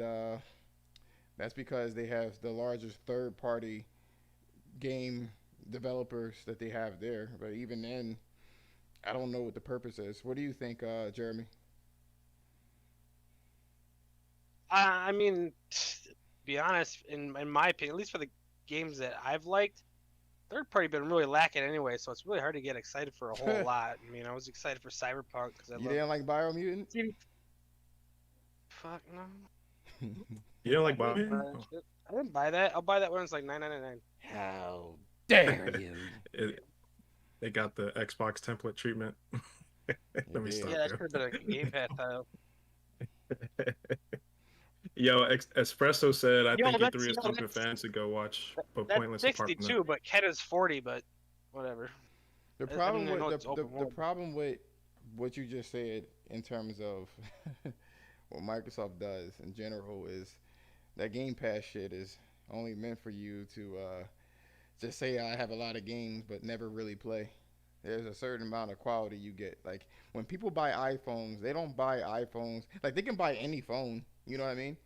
that's because they have the largest third-party game developers that they have there. But even then, I don't know what the purpose is. What do you think, Jeremy? I mean, to be honest, in my opinion, at least for the games that I've liked, third party been really lacking anyway. So it's really hard to get excited for a whole lot. I mean, I was excited for Cyberpunk because I You love. didn't like Biomutant? Fuck no. You don't like I didn't Bobby? buy that shit. I didn't buy that. I'll buy that when it's like $9.99. How dare you? They got the Xbox template treatment. Let me did. stop Yeah, that you. should have been a Game Pass title. Yo, Espresso said, I Yo, think that's- E3 is yo, fun for that's- fans to go watch, but That's pointless apart from 62, but Ken is 40, but whatever. The I problem mean, I know with it's the open world. problem with what you just said in terms of what Microsoft does in general is that Game Pass shit is only meant for you to just say I have a lot of games but never really play. There's a certain amount of quality you get. Like when people buy iPhones, they don't buy iPhones. Like they can buy any phone, you know what I mean?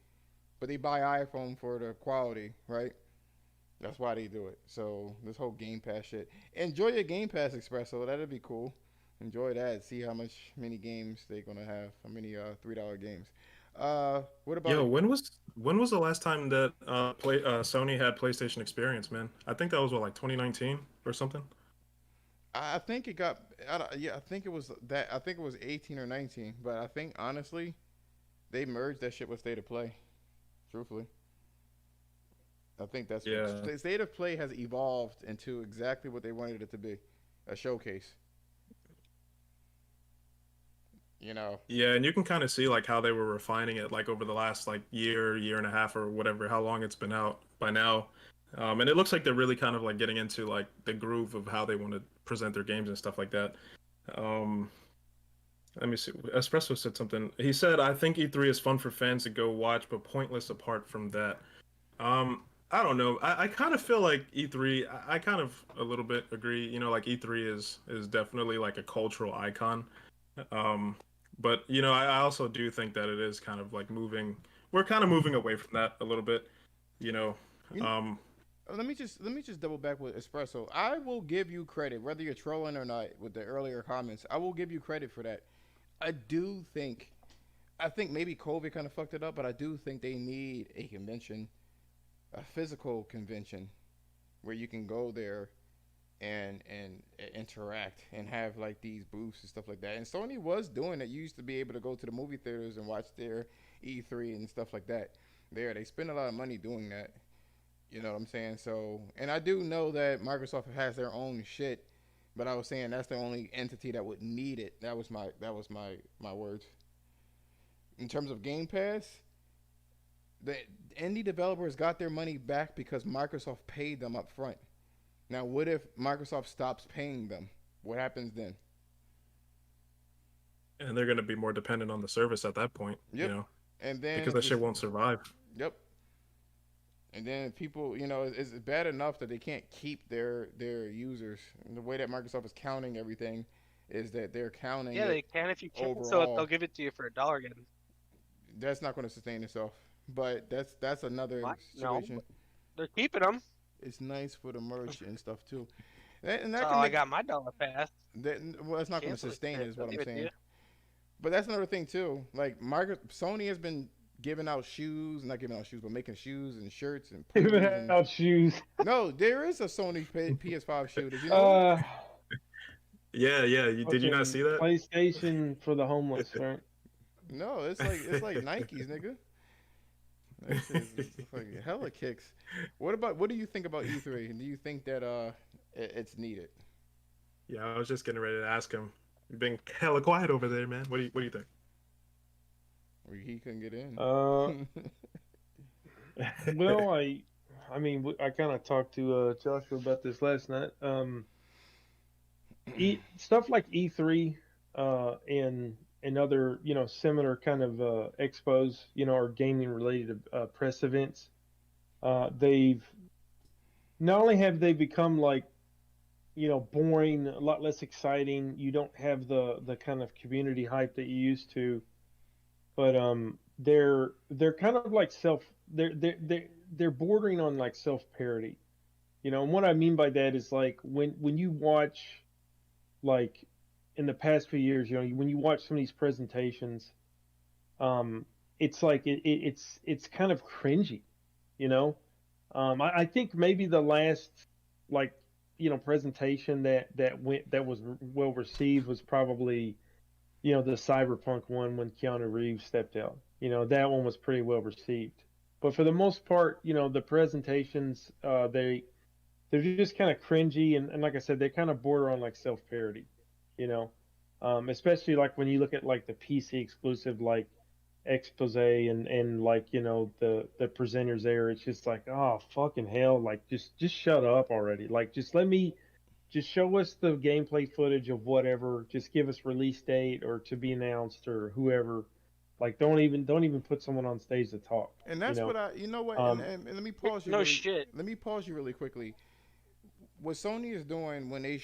But they buy iPhone for the quality, right? That's why they do it. So this whole Game Pass shit. Enjoy your Game Pass Espresso. That'd be cool. Enjoy that. See how many games they're gonna have. How many $3 games. What about? Yo, when was the last time that Sony had PlayStation Experience, man? I think that was what, like 2019 or something. I think it got. Yeah, I think it was that. I think it was 18 or 19. But I think honestly, they merged that shit with State of Play. Truthfully, I think that's Yeah. what State of Play has evolved into exactly what they wanted it to be, a showcase. Yeah, and you can kind of see like how they were refining it like over the last like year and a half or whatever, how long it's been out by now. And it looks like they're really kind of like getting into like the groove of how they want to present their games and stuff like that. Let me see. Espresso said something. He said, "I think E3 is fun for fans to go watch, but pointless apart from that." I don't know. I kind of feel like E3. I kind of a little bit agree. You know, like E3 is definitely like a cultural icon. But you know, I also do think that it is kind of like moving. We're kind of moving away from that a little bit. You know. Let me just double back with Espresso. I will give you credit, whether you're trolling or not, with the earlier comments. I will give you credit for that. I think maybe COVID kind of fucked it up, but I do think they need a convention, a physical convention, where you can go there and interact and have like these booths and stuff like that. And Sony was doing it. You used to be able to go to the movie theaters and watch their E3 and stuff like that. They spend a lot of money doing that. You know what I'm saying? So, and I do know that Microsoft has their own shit, but I was saying that's the only entity that would need it. That was my words. In terms of Game Pass, the indie developers got their money back because Microsoft paid them up front. Now, what if Microsoft stops paying them? What happens then? And they're going to be more dependent on the service at that point. Yep. You know, And then because that shit won't survive. Yep. And then people, it's bad enough that they can't keep their users. And the way that Microsoft is counting everything is that they're counting. Yeah, they can. If you cancel it, overall. they'll give it to you for $1 again. That's not going to sustain itself. But that's another What? No. situation. They're keeping them. It's nice for the merch and stuff too. And that That's can how I make, got my dollar pass. well, it's not going to Cancel it. sustain it, is what They'll I'm give it to saying. you. But that's another thing too. Like Sony has been giving out shoes, not giving out shoes, but making shoes and shirts and Giving pullovers and- out shoes. No, there is a Sony PS5 shoe. Did you know? Yeah. Did you not see that? PlayStation for the homeless, right? No, it's like Nikes, nigga. It's like hella kicks. What do you think about E3? Do you think that it's needed? Yeah, I was just getting ready to ask him. You've been hella quiet over there, man. What do you think? He couldn't get in. Well, I mean, I kind of talked to Joshua about this last night. Stuff like E3 and other similar kind of expos, or gaming related press events. They've not only have they become like boring, a lot less exciting. You don't have the kind of community hype that you used to, but they're kind of like they're bordering on like self parody. And what I mean by that is like when you watch like in the past few years, when you watch some of these presentations, it's like it's kind of cringy, you know. I think maybe the last like presentation that was well received was probably the Cyberpunk one when Keanu Reeves stepped out. That one was pretty well received. But for the most part, the presentations they're just kind of cringy and like I said, they kind of border on like self parody. You know, especially like when you look at like the PC exclusive like expose and like the presenters there, it's just like, oh fucking hell, like just shut up already, like just show us the gameplay footage of whatever, just give us release date or to be announced or whoever, like don't even put someone on stage to talk, And that's what you know what, um and let me pause you. No really, shit. Let me pause you really quickly. What Sony is doing when they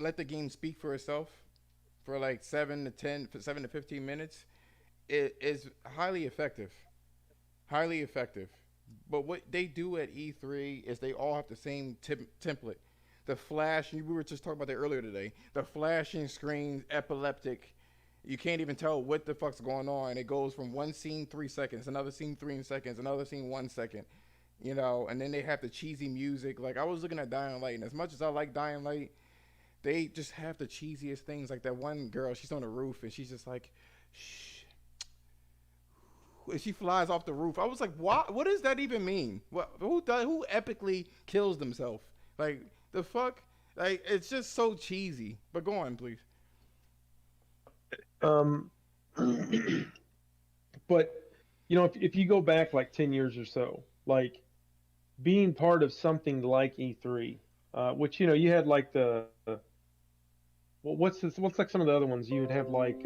let the game speak for itself for like 7 to 15 minutes, it is highly effective. Highly effective. But what they do at E3 is they all have the same template. The flash, we were just talking about that earlier today. The flashing screens, epileptic. You can't even tell what the fuck's going on. It goes from one scene 3 seconds, another scene 3 seconds, another scene 1 second. And then they have the cheesy music. Like I was looking at Dying Light, and as much as I like Dying Light, they just have the cheesiest things. Like that one girl, she's on the roof, and she's just like, shh. And she flies off the roof. I was like, what does that even mean? Who epically kills themselves? Like the fuck? Like it's just so cheesy. But go on, please. um but if you go back like 10 years or so, like being part of something like E3, which you had like what's like some of the other ones you would have like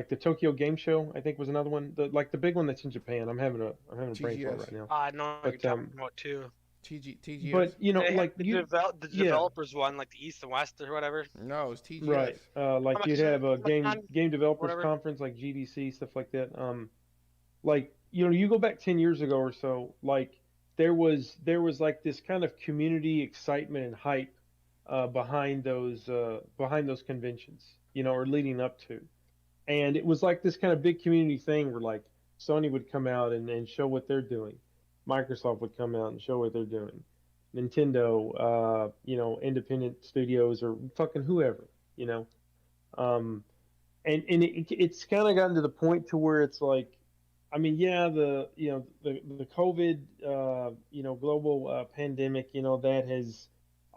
the Tokyo Game Show, I think was another one. The big one that's in Japan. I'm having a brain fart TGS. right now. I know what But you're talking about too. TGS. but They had like the yeah, developers one, like the East and West or whatever. No, it's TGS. right. Like you'd have a game developers Whatever. conference like GDC, stuff like that. Like you go back 10 years ago or so, like there was like this kind of community excitement and hype behind those conventions, or leading up to. And it was like this kind of big community thing where like Sony would come out and show what they're doing. Microsoft would come out and show what they're doing. Nintendo, independent studios or fucking whoever, you know. Um, it's kind of gotten to the point to where it's like, I mean, yeah, the COVID, global pandemic, that has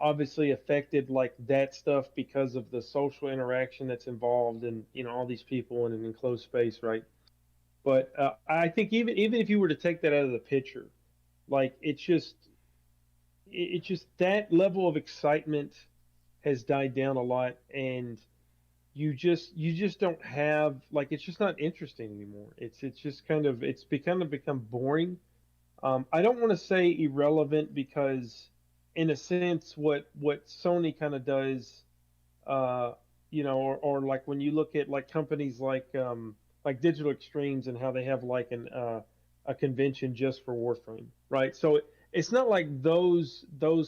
obviously affected like that stuff because of the social interaction that's involved and all these people in an enclosed space, right? But I think even if you were to take that out of the picture, like it's just that level of excitement has died down a lot, and you just don't have, like, it's just not interesting anymore. It's just become boring. I don't want to say irrelevant because in a sense what Sony kind of does, or like when you look at like companies like Digital Extremes and how they have like a convention just for Warframe, right? So it's not like those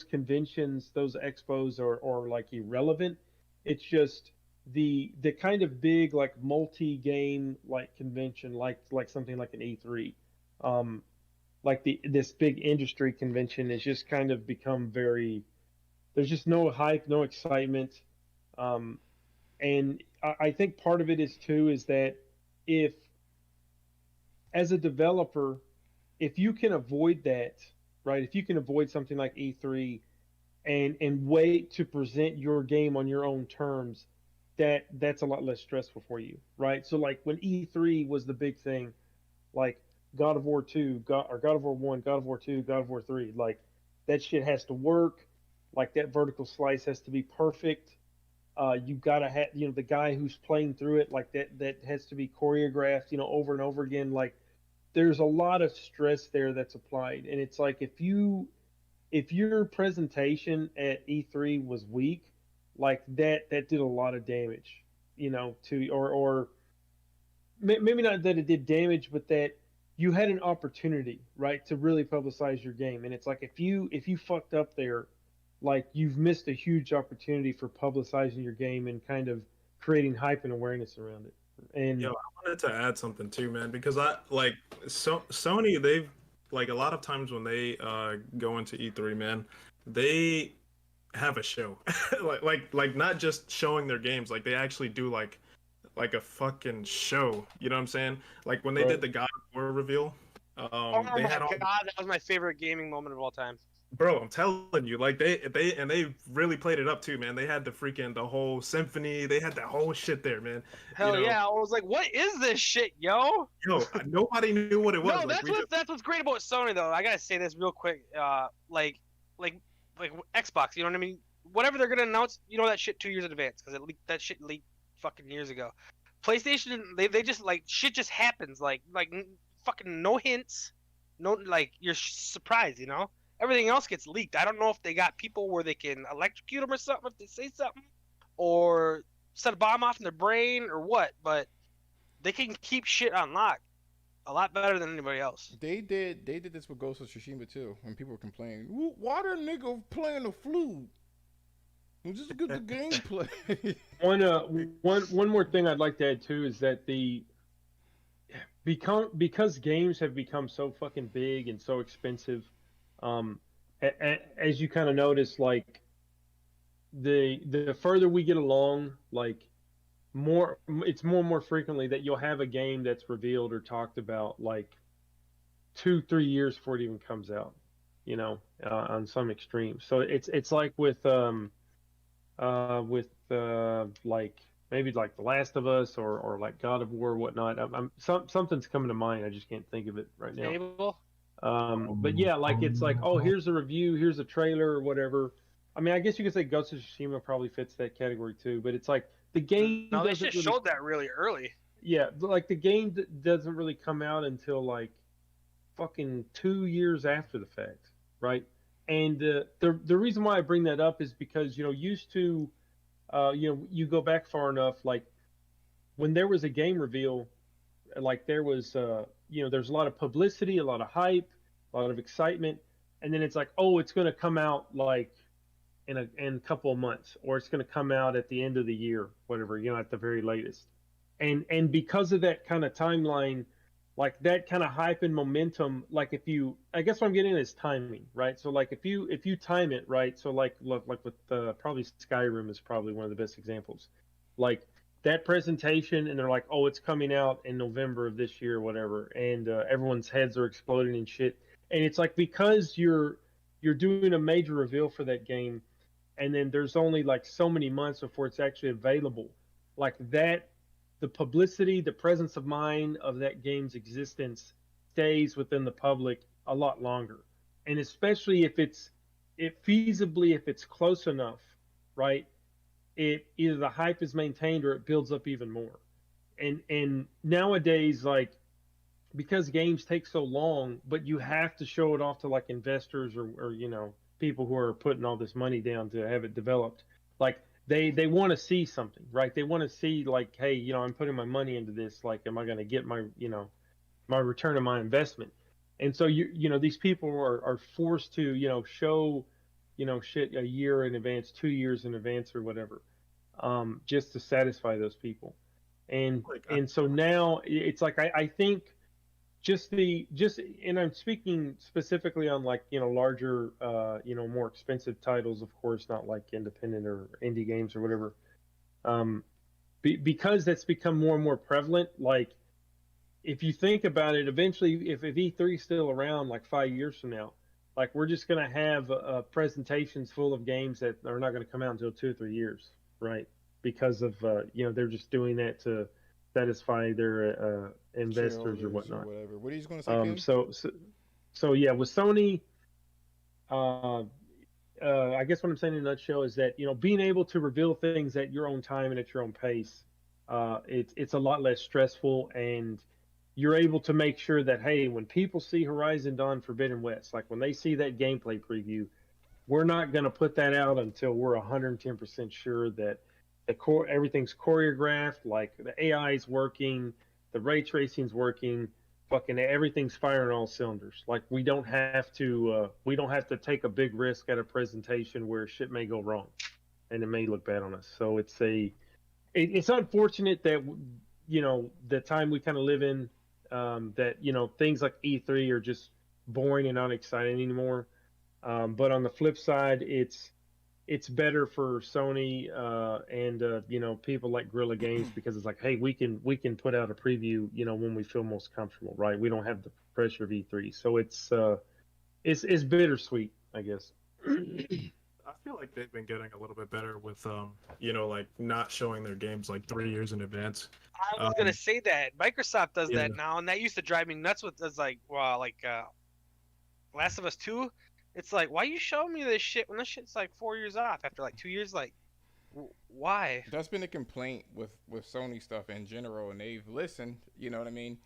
conventions, those expos are like irrelevant. It's just the kind of big like multi-game like convention, like something like an E3, like this big industry convention has just kind of become very, there's just no hype, no excitement. um, and I think part of it is too is that if, as a developer, if you can avoid that, right? If you can avoid something like E3 and wait to present your game on your own terms, that's a lot less stressful for you, right? So like when E3 was the big thing, like God of War 2, God of War 1, God of War 2, God of War 3. Like that shit has to work. Like that vertical slice has to be perfect. You gotta have, the guy who's playing through it, like that has to be choreographed, over and over again. Like there's a lot of stress there that's applied, and it's like if your presentation at E3 was weak, like that did a lot of damage, to or maybe not that it did damage, but that you had an opportunity, right, to really publicize your game. And it's like if you fucked up there, like you've missed a huge opportunity for publicizing your game and kind of creating hype and awareness around it. And Yo, I wanted to add something too, man, because I like Sony. They've like a lot of times when they go into E3, man, they have a show, like not just showing their games, like they actually do like a fucking show. You know what I'm saying? Like when they did right. the God of War reveal, Oh they my had all. god, that was my favorite gaming moment of all time. Bro, I'm telling you, like they really played it up too, man. They had the whole symphony. They had that whole shit there, man. You Hell know, yeah, I was like, what is this shit, yo? yo, nobody knew what it was. No, Like that's we what just, that's what's great about Sony though. I gotta say this real quick. Like like Xbox, you know what I mean? Whatever they're gonna announce, that shit 2 years in advance because that shit leaked fucking years ago. PlayStation, they just like shit just happens like fucking no hints, no like you're surprised, Everything else gets leaked. I don't know if they got people where they can electrocute them or something if they say something, or set a bomb off in their brain or what, but they can keep shit on lock a lot better than anybody else. They did this with Ghost of Tsushima too, when people were complaining, why that nigga playing the flute? Just get the gameplay. One more thing I'd like to add too is that because games have become so fucking big and so expensive, as you kind of notice, like the further we get along, like it's more and more frequently that you'll have a game that's revealed or talked about like 2-3 years before it even comes out, on some extremes. So it's like like maybe like The Last of Us or like God of War or whatnot. Something's coming to mind. I just can't think of it right now. Stable? But yeah, like it's like, oh, here's a review, here's a trailer or whatever. I mean, I guess you could say Ghost of Tsushima probably fits that category too. But it's like the game. No, they just showed that really early. Yeah, like the game doesn't really come out until like fucking 2 years after the fact, right? And the reason why I bring that up is because used to, you go back far enough, like when there was a game reveal, like there was there's a lot of publicity, a lot of hype, a lot of excitement, and then it's like, oh, it's going to come out like in a couple of months, or it's going to come out at the end of the year, whatever, at the very latest. And because of that kind of timeline, like that kind of hype and momentum, like I guess what I'm getting at is timing, right? So like if you time it right, so like with probably Skyrim is probably one of the best examples, like that presentation, and they're like, oh, it's coming out in November of this year or whatever, and everyone's heads are exploding and shit, and it's like because you're doing a major reveal for that game, and then there's only like so many months before it's actually available, like that, the publicity, the presence of mind of that game's existence stays within the public a lot longer. And especially if it's close enough, right? It either the hype is maintained or it builds up even more. And nowadays, like, because games take so long, but you have to show it off to like investors or people who are putting all this money down to have it developed. Like they want to see something, right? They want to see like, hey, I'm putting my money into this. Like, am I going to get my my return on my investment? And so these people are forced to show shit a year in advance, 2 years in advance, or whatever, just to satisfy those people. And so now it's like I think and I'm speaking specifically on like larger more expensive titles, of course, not like independent or indie games or whatever, because that's become more and more prevalent. Like if you think about it, eventually if E3 is still around like 5 years from now, like we're just going to have presentations full of games that are not going to come out until 2 or 3 years, right? Because of they're just doing that to satisfy their investors or Shareholders or whatnot. whatever. What are you going to say, Ken? So yeah, with Sony, uh, I guess what I'm saying in a nutshell is that being able to reveal things at your own time and at your own pace, it's a lot less stressful, and you're able to make sure that hey, when people see Horizon Dawn Forbidden West, like when they see that gameplay preview, we're not going to put that out until we're 110% sure that everything's choreographed, like the AI is working, the ray tracing's working, fucking everything's firing all cylinders. Like we don't have to take a big risk at a presentation where shit may go wrong and it may look bad on us. So it's unfortunate that the time we kind of live in, that things like E3 are just boring and not exciting anymore. But on the flip side, it's better for Sony and people like Guerrilla Games, because it's like, hey, we can put out a preview when we feel most comfortable, right? We don't have the pressure of E3, so it's bittersweet, I guess. I feel like they've been getting a little bit better with like not showing their games like 3 years in advance. I was gonna say that Microsoft does yeah. that now, and that used to drive me nuts. With it's like, wow, like Last of Us 2. It's like, why you showing me this shit when this shit's like 4 years off after like 2 years? Like, why? That's been a complaint with Sony stuff in general, and they've listened. You know what I mean?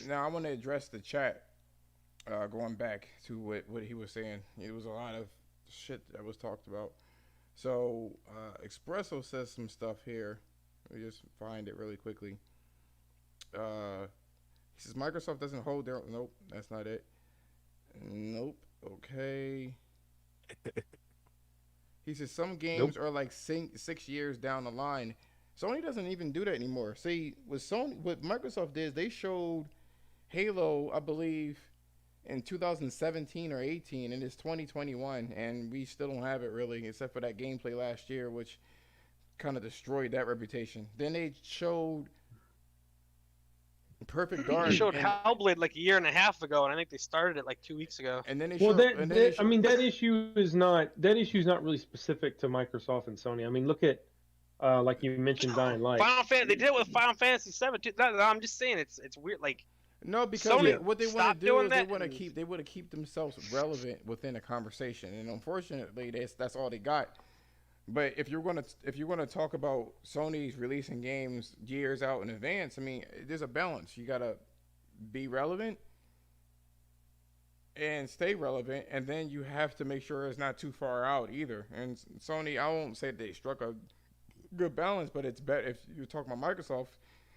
Now I want to address the chat. Going back to what he was saying, it was a lot of shit that was talked about. So Espresso says some stuff here. Let me just find it really quickly. He says Microsoft doesn't hold their. Nope, that's not it. Nope. Okay. He says some games are like 6 years down the line. Sony doesn't even do that anymore. See, what Microsoft did is they showed Halo, I believe, in 2017 or 18, and it's 2021, and we still don't have it really, except for that gameplay last year, which kind of destroyed that reputation. Then they showed Perfect Dark. They showed Hellblade like a year and a half ago, and I think they started it like 2 weeks ago. And then they Well, showed. I mean, that issue is not really specific to Microsoft and Sony. I mean, look at like you mentioned, Dying Light. They did it with Final Fantasy 7 too. No, I'm just saying it's weird. Like, no, because Sony, what they want stop to do doing is they that want to and- keep themselves relevant within a conversation, and unfortunately, that's all they got. But if you're gonna talk about Sony's releasing games years out in advance, I mean, there's a balance. You gotta be relevant and stay relevant, and then you have to make sure it's not too far out either. And Sony, I won't say they struck a good balance, but it's better if you're talking about Microsoft.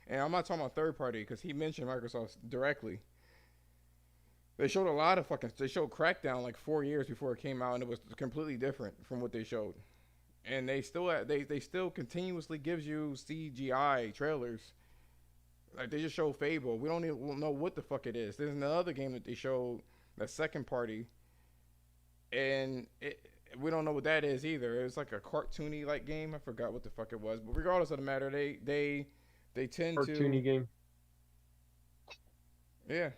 And I'm not talking about third party because he mentioned Microsoft directly. They showed a lot of they showed Crackdown like 4 years before it came out, and it was completely different from what they showed. And they still continuously gives you CGI trailers. Like they just show Fable. We don't even know what the fuck it is. There's another game that they showed, the second party, and we don't know what that is either. It's like a cartoony like game. I forgot what the fuck it was. But regardless of the matter, they tend to Cartoony game. Yeah.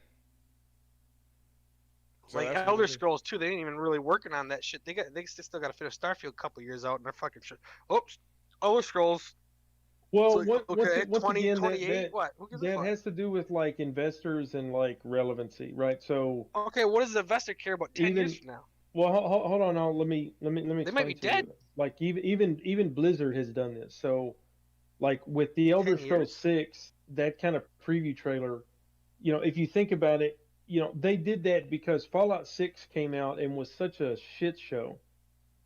So like Elder Scrolls 2, they ain't even really working on that shit. They still got to finish Starfield a couple years out, and they're fucking shit. Oops, Elder Scrolls. Well, like, once 20, again, 28, what? Who gives a that fuck? has to do with like investors and like relevancy, right? So Okay, what does the investor care about 10 years from now? well, hold on, now let me They explain might be to dead. you. Like even Blizzard has done this. So like with the Elder 10 Scrolls years? 6, that kind of preview trailer, if you think about it, they did that because Fallout 6 came out and was such a shit show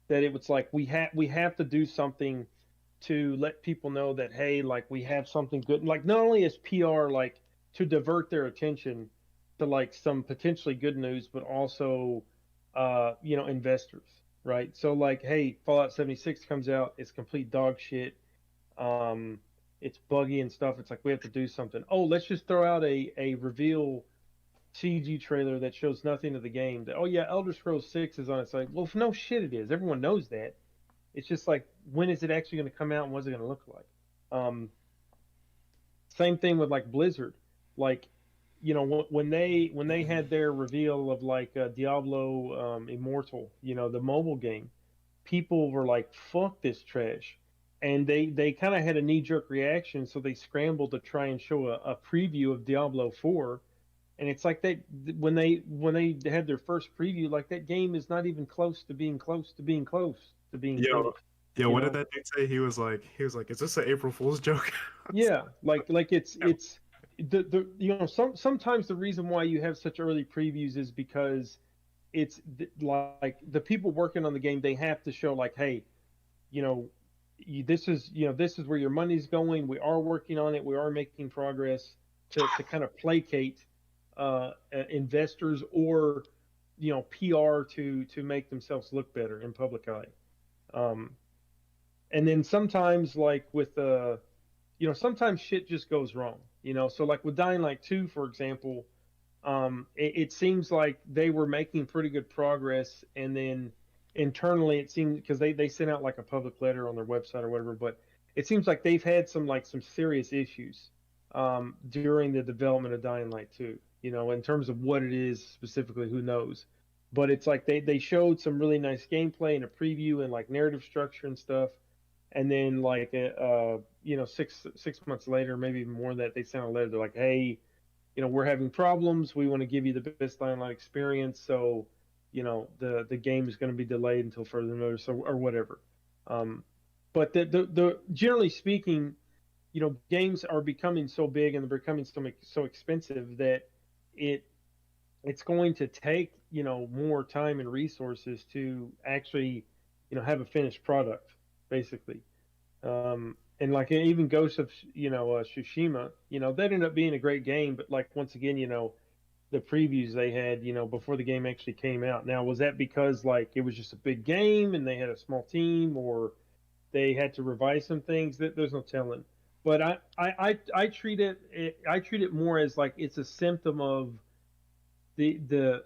that it was like we have to do something to let people know that hey, like we have something good, like not only as PR, like to divert their attention to like some potentially good news, but also investors, right? So like, hey, Fallout 76 comes out, it's complete dog shit, it's buggy and stuff. It's like we have to do something. Oh, let's just throw out a reveal CG trailer that shows nothing of the game. That, oh yeah, Elder Scrolls 6 is on its side. Well, no shit, it is. Everyone knows that. It's just like, when is it actually going to come out and what's it going to look like? Same thing with like Blizzard. Like, when they had their reveal of like Diablo Immortal, the mobile game, people were like, "Fuck this trash." and they kind of had a knee-jerk reaction, so they scrambled to try and show a preview of Diablo 4. And it's like that when they had their first preview, like that game is not even close to being close to being close to being Yo, finished. yo, You what did know? that dude say? He was like, is this an April Fool's joke? Yeah, like Yeah. it's the sometimes the reason why you have such early previews is because like the people working on the game, they have to show like, hey, you know, this is where your money's going. We are working on it. We are making progress to kind of placate investors or PR to make themselves look better in public eye. Um, and then sometimes like with sometimes shit just goes wrong. So like with Dying Light 2, for example, it seems like they were making pretty good progress, and then internally it seemed, because they sent out like a public letter on their website or whatever, but it seems like they've had some serious issues during the development of Dying Light 2. In terms of what it is specifically, who knows? But it's like they showed some really nice gameplay and a preview and like narrative structure and stuff, and then like 6 months later, maybe even more than that, they sent a letter. They're like, hey, we're having problems. We want to give you the best online experience. So, the game is going to be delayed until further notice or whatever. But the generally speaking, games are becoming so big and they're becoming so expensive that it's going to take, more time and resources to actually, have a finished product, basically. And like even Ghost of Tsushima, that ended up being a great game, but like once again, the previews they had, before the game actually came out. Now, was that because like it was just a big game and they had a small team, or they had to revise some things? That there's no telling. But I treat it more as like it's a symptom of the the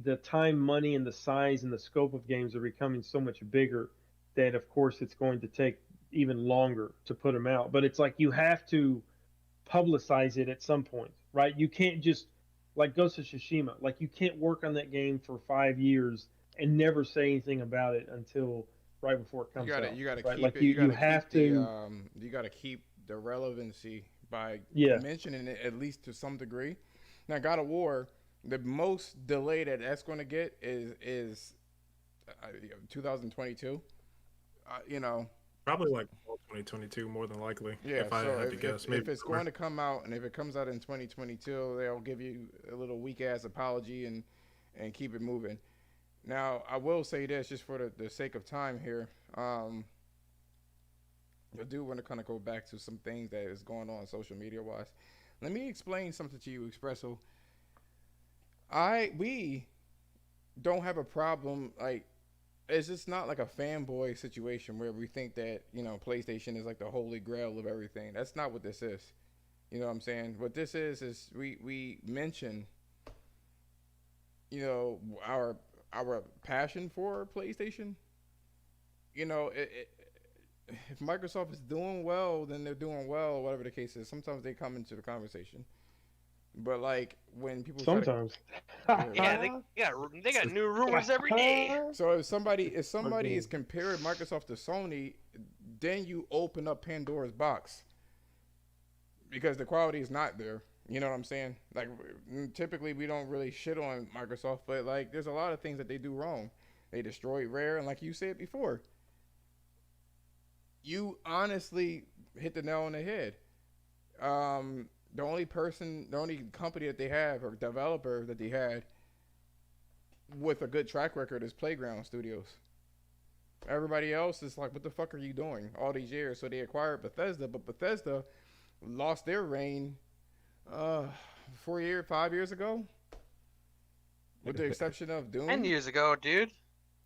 the time, money, and the size and the scope of games are becoming so much bigger that of course it's going to take even longer to put them out. But it's like you have to publicize it at some point, right? You can't just like Ghost of Tsushima, like you can't work on that game for 5 years and never say anything about it until right before it comes out. You gotta Right? keep Like it. You you gotta have keep the to, you gotta keep the relevancy by yeah. mentioning it at least to some degree. Now, God of War, the most delay that's going to get is 2022. You know, Probably like fall 2022, more than likely, yeah. if I So had to guess. Maybe if it's sooner. going to come out, and if it comes out in 2022, they'll give you a little weak ass apology and keep it moving. Now, I will say this just for the sake of time here. I do want to kind of go back to some things that is going on social media wise. Let me explain something to you, Espresso. We don't have a problem like it's just not like a fanboy situation where we think that PlayStation is like the holy grail of everything. That's not what this is. You know what I'm saying? What this is we mention our passion for PlayStation. You know, if Microsoft is doing well, then they're doing well, whatever the case is. Sometimes they come into the conversation, but like when people try to, Sometimes. Yeah, they got new rumors every day. so if somebody is Again. comparing Microsoft to Sony, then you open up Pandora's box because the quality is not there. You know what I'm saying? Like typically we don't really shit on Microsoft, but like there's a lot of things that they do wrong. They destroy Rare, and like you said before, you honestly hit the nail on the head. The only company that they have or developer that they had with a good track record is Playground Studios. Everybody else is like, what the fuck are you doing all these years? So they acquired Bethesda, but Bethesda lost their reign uh 4 years, 5 years ago, with the exception of 10 Doom, years ago, dude.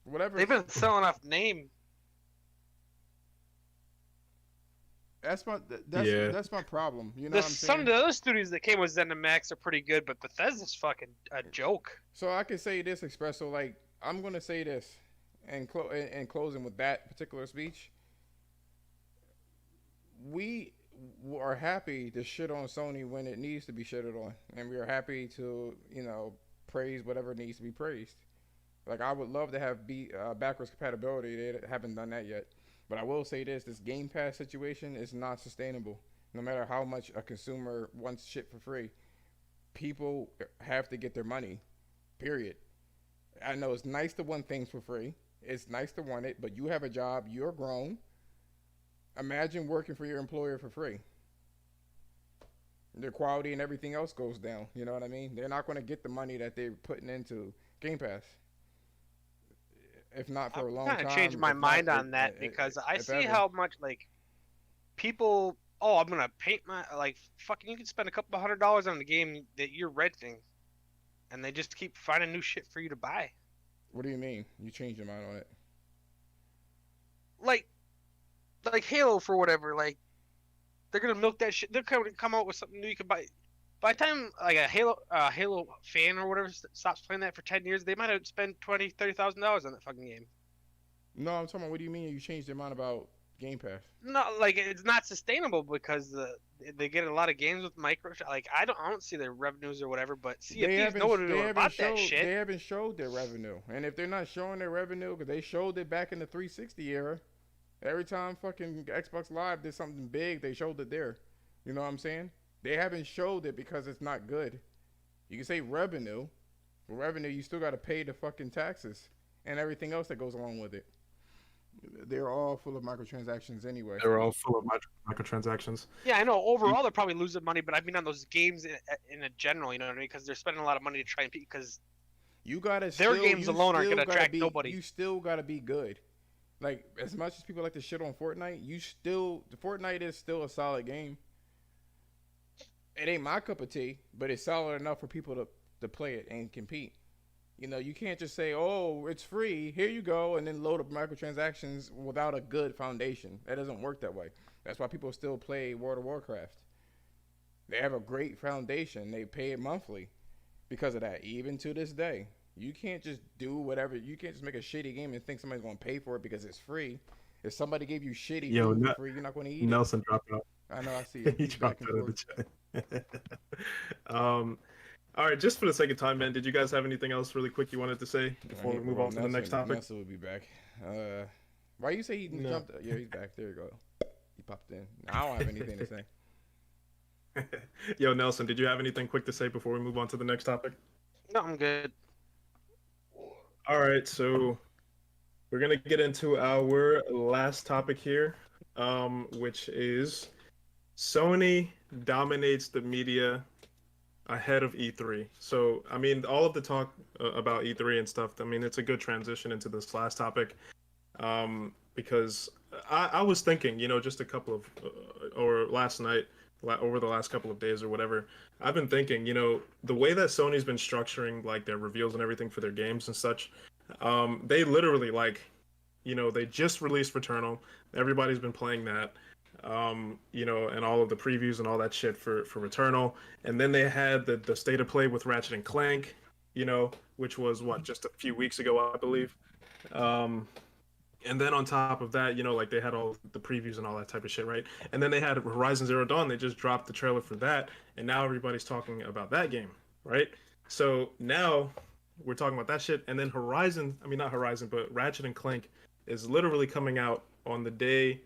whatever. They've been selling off name. Yeah. That's my problem. You know The, what I'm some of saying? the other studios that came with ZeniMax are pretty good, but Bethesda's fucking a joke. So I can say this, Espresso. Like I'm gonna say this, and closing with that particular speech, we are happy to shit on Sony when it needs to be shitted on, and we are happy to praise whatever needs to be praised. Like I would love to have backwards compatibility. They haven't done that yet. But I will say this Game Pass situation is not sustainable. No matter how much a consumer wants shit for free, people have to get their money. Period. I know it's nice to want things for free. It's nice to want it, but you have a job, you're grown. Imagine working for your employer for free. Their quality and everything else goes down. You know what I mean? They're not going to get the money that they're putting into Game Pass. If not for a long time. I'm kind of changed my mind on that because I see ever. how much like people. Oh, I'm gonna paint my like fucking. You can spend a couple $100 on the game that you're renting, and they just keep finding new shit for you to buy. What do you mean? You changed your mind on it? Like Halo for whatever. Like they're gonna milk that shit. They're gonna come out with something new you can buy. By the time like a Halo fan or whatever stops playing that for 10 years, they might have spent $20,000-$30,000 on that fucking game. No, I'm talking about what do you mean you changed your mind about Game Pass? No, like it's not sustainable because they get a lot of games with micro. Like I don't see their revenues or whatever, but CFPs know what to do about that shit. They haven't showed their revenue, and if they're not showing their revenue, because they showed it back in the 360 era, every time fucking Xbox Live did something big, they showed it there. You know what I'm saying? They haven't showed it because it's not good. You can say revenue, but revenue you still got to pay the fucking taxes and everything else that goes along with it. They're all full of microtransactions anyway. They're all full of microtransactions. Yeah, I know. Overall, they're probably losing money, but I mean on those games in a general, you know what I mean? Because they're spending a lot of money to try and beat. Because you gotta their games alone aren't gonna attract nobody. You still gotta be good. Like as much as people like to shit on Fortnite, Fortnite is still a solid game. It ain't my cup of tea, but it's solid enough for people to play it and compete. You know, you can't just say, "Oh, it's free. Here you go," and then load up microtransactions without a good foundation. That doesn't work that way. That's why people still play World of Warcraft. They have a great foundation. They pay it monthly because of that. Even to this day, you can't just do whatever. You can't just make a shitty game and think somebody's going to pay for it because it's free. If somebody gave you shitty food for free, you're not going to eat Nelson dropped out. I know. I see it. He dropped out of the chat. All right, just for the sake of time, man, did you guys have anything else really quick you wanted to say before we move on to the next topic? Nelson will be back. Why you say he jumped? Yeah, he's back. There you go. He popped in. I don't have anything to say. Yo, Nelson, did you have anything quick to say before we move on to the next topic? No, I'm good. All right, so we're going to get into our last topic here, which is Sony dominates the media ahead of E3. So, I mean, all of the talk about E3 and stuff, I mean, it's a good transition into this last topic, because I was thinking, you know, just a couple of, or last night, over the last couple of days or whatever, I've been thinking, you know, the way that Sony's been structuring, like, their reveals and everything for their games and such, they literally, like, you know, they just released Returnal. Everybody's been playing that. You know, and all of the previews and all that shit for Returnal. And then they had the state of play with Ratchet and Clank, you know, which was just a few weeks ago, I believe. And then on top of that, you know, like they had all the previews and all that type of shit, right? And then they had Horizon Zero Dawn. They just dropped the trailer for that. And now everybody's talking about that game, right? So now we're talking about that shit. And then not Horizon, but Ratchet and Clank is literally coming out on the day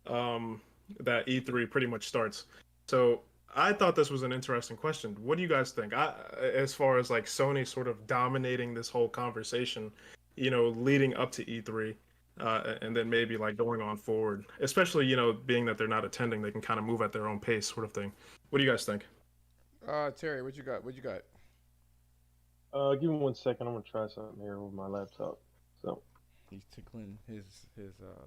that E3 pretty much starts. So I thought this was an interesting question. What do you guys think? As far as like Sony sort of dominating this whole conversation, you know, leading up to E3, and then maybe like going on forward, especially, you know, being that they're not attending, they can kind of move at their own pace sort of thing. What do you guys think? Terry, what you got? Give me 1 second. I'm gonna try something here with my laptop. So he's tickling his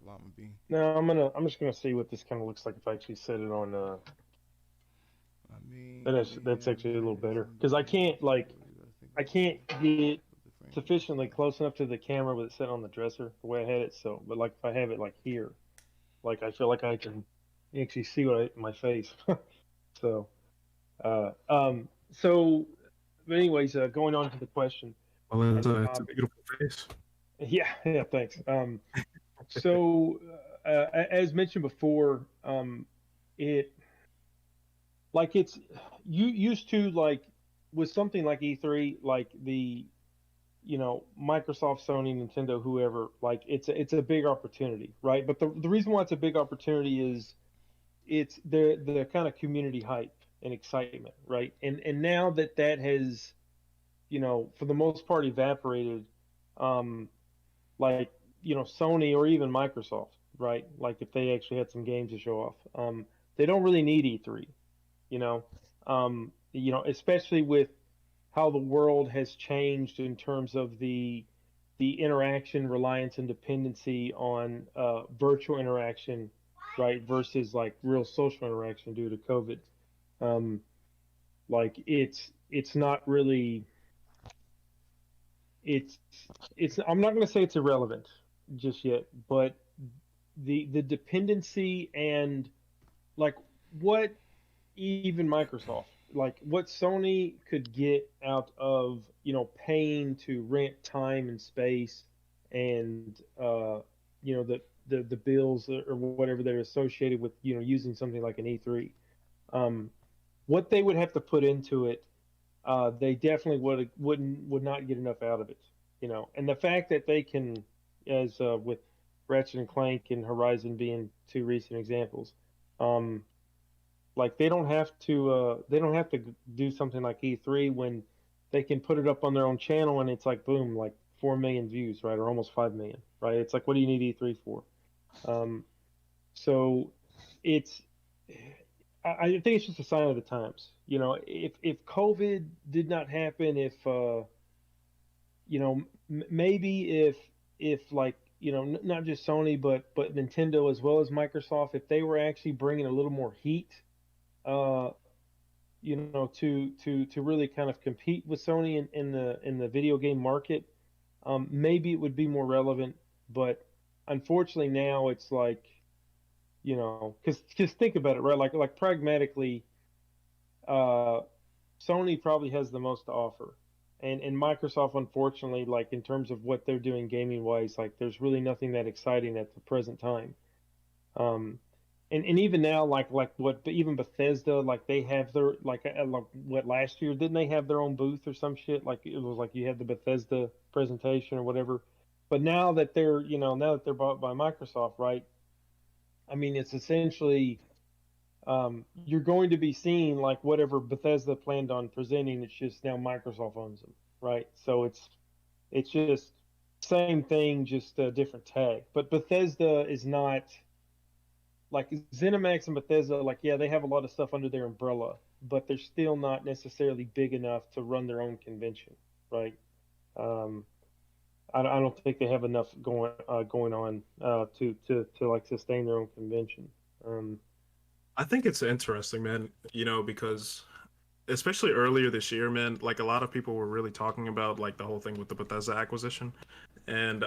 llama bean. no, I'm just gonna see what this kind of looks like if I actually set it on. I mean, that's actually a little better because I can't get sufficiently close enough to the camera with it set on the dresser the way I had it. So, but like if I have it like here, like I feel like I can actually see my face. So, but anyways, going on to the question. Well, it's a beautiful face. Yeah, thanks. So, as mentioned before, you used to like with something like E3, like the Microsoft, Sony, Nintendo, whoever, like it's a big opportunity, right? But the reason why it's a big opportunity is it's the kind of community hype and excitement, right? And now that has, for the most part evaporated, um, like Sony or even Microsoft, right? Like if they actually had some games to show off, they don't really need E3, especially with how the world has changed in terms of the interaction, reliance, and dependency on virtual interaction, right, versus like real social interaction due to COVID. Um, like it's not really it's it's I'm not going to say it's irrelevant just yet, but the dependency and like what even Microsoft, like what Sony could get out of paying to rent time and space and the bills or whatever that are associated with using something like an E3, what they would have to put into it, they definitely would not get enough out of it, and the fact that they can, as with Ratchet and Clank and Horizon being two recent examples, like they don't have to do something like E3 when they can put it up on their own channel and it's like boom, like 4 million views, right, or almost 5 million, right? It's like, what do you need E3 for? So it's I think it's just a sign of the times. If COVID did not happen, if maybe if like not just Sony but Nintendo as well as Microsoft, if they were actually bringing a little more heat, to really kind of compete with Sony in the video game market, maybe it would be more relevant. But unfortunately now it's like, because think about it, right? Like pragmatically, Sony probably has the most to offer, and Microsoft, unfortunately, like in terms of what they're doing gaming wise, like there's really nothing that exciting at the present time. And even now, like what even Bethesda, like they have their like what last year didn't they have their own booth or some shit? Like it was like you had the Bethesda presentation or whatever. But now that they're bought by Microsoft, right? I mean, it's essentially you're going to be seeing like whatever Bethesda planned on presenting. It's just now Microsoft owns them, right? So it's just same thing, just a different tag. But Bethesda is not like ZeniMax and Bethesda. Like, yeah, they have a lot of stuff under their umbrella, but they're still not necessarily big enough to run their own convention, right? I don't think they have enough going on to like sustain their own convention. I think it's interesting, man, because especially earlier this year, man, like a lot of people were really talking about like the whole thing with the Bethesda acquisition. And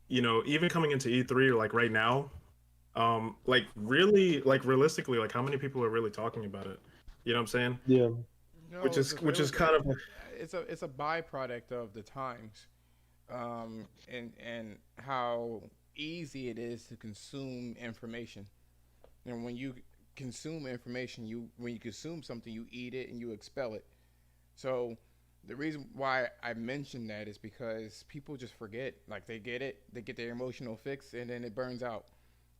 even coming into E3 or like right now, like really, like realistically, like how many people are really talking about it? You know what I'm saying? Yeah. No, Which is kind of it's a byproduct of the times, and how easy it is to consume information. And when you consume information, when you consume something, you eat it and you expel it. So the reason why I mention that is because people just forget. Like they get it, they get their emotional fix, and then it burns out.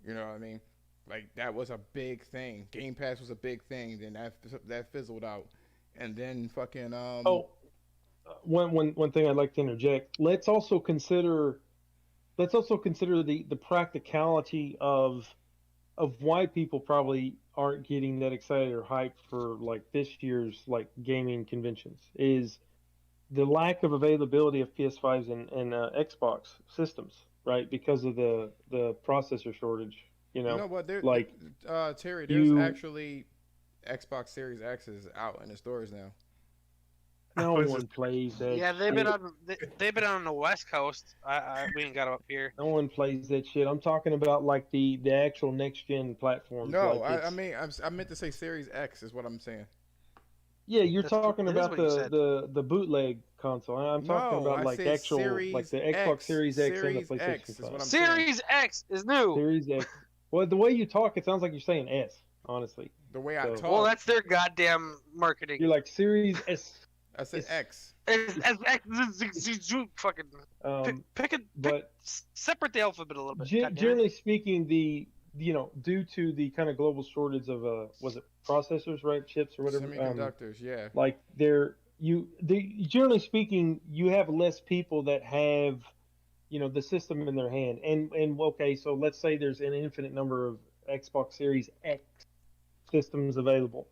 You know what I mean? Like that was a big thing. Game Pass was a big thing. Then that fizzled out, and then fucking one thing I'd like to interject. Let's also consider the practicality of why people probably aren't getting that excited or hyped for like this year's like gaming conventions is the lack of availability of PS5s and Xbox systems, right? Because of the processor shortage. you know what? Like Terry, there's you, actually Xbox Series X is out in the stores now. no was one just plays that. Yeah, shit. they've been on the West Coast. We ain't got them up here. No one plays that shit. I'm talking about like the actual next gen platforms. No, Like I it's mean I meant to say Series X is what I'm saying. yeah, you're That's talking it is about what you said. the bootleg console. I'm talking No, about I like said actual like Series the Xbox X. Series X and the Series X PlayStation is what 5. I'm saying. Series X is new. Series X. Well, the way you talk, it sounds like you're saying S. Honestly, The way I So- talk. Well, that's their goddamn marketing. you're like Series S. I said It's- X. Fucking pick but separate the alphabet a little bit. God damn it. generally speaking, due to the kind of global shortage of was it processors, right, chips or whatever, Semiconductors, yeah. like generally speaking, you have less people that have the system in their hand, and okay, so let's say there's an infinite number of Xbox Series X systems available.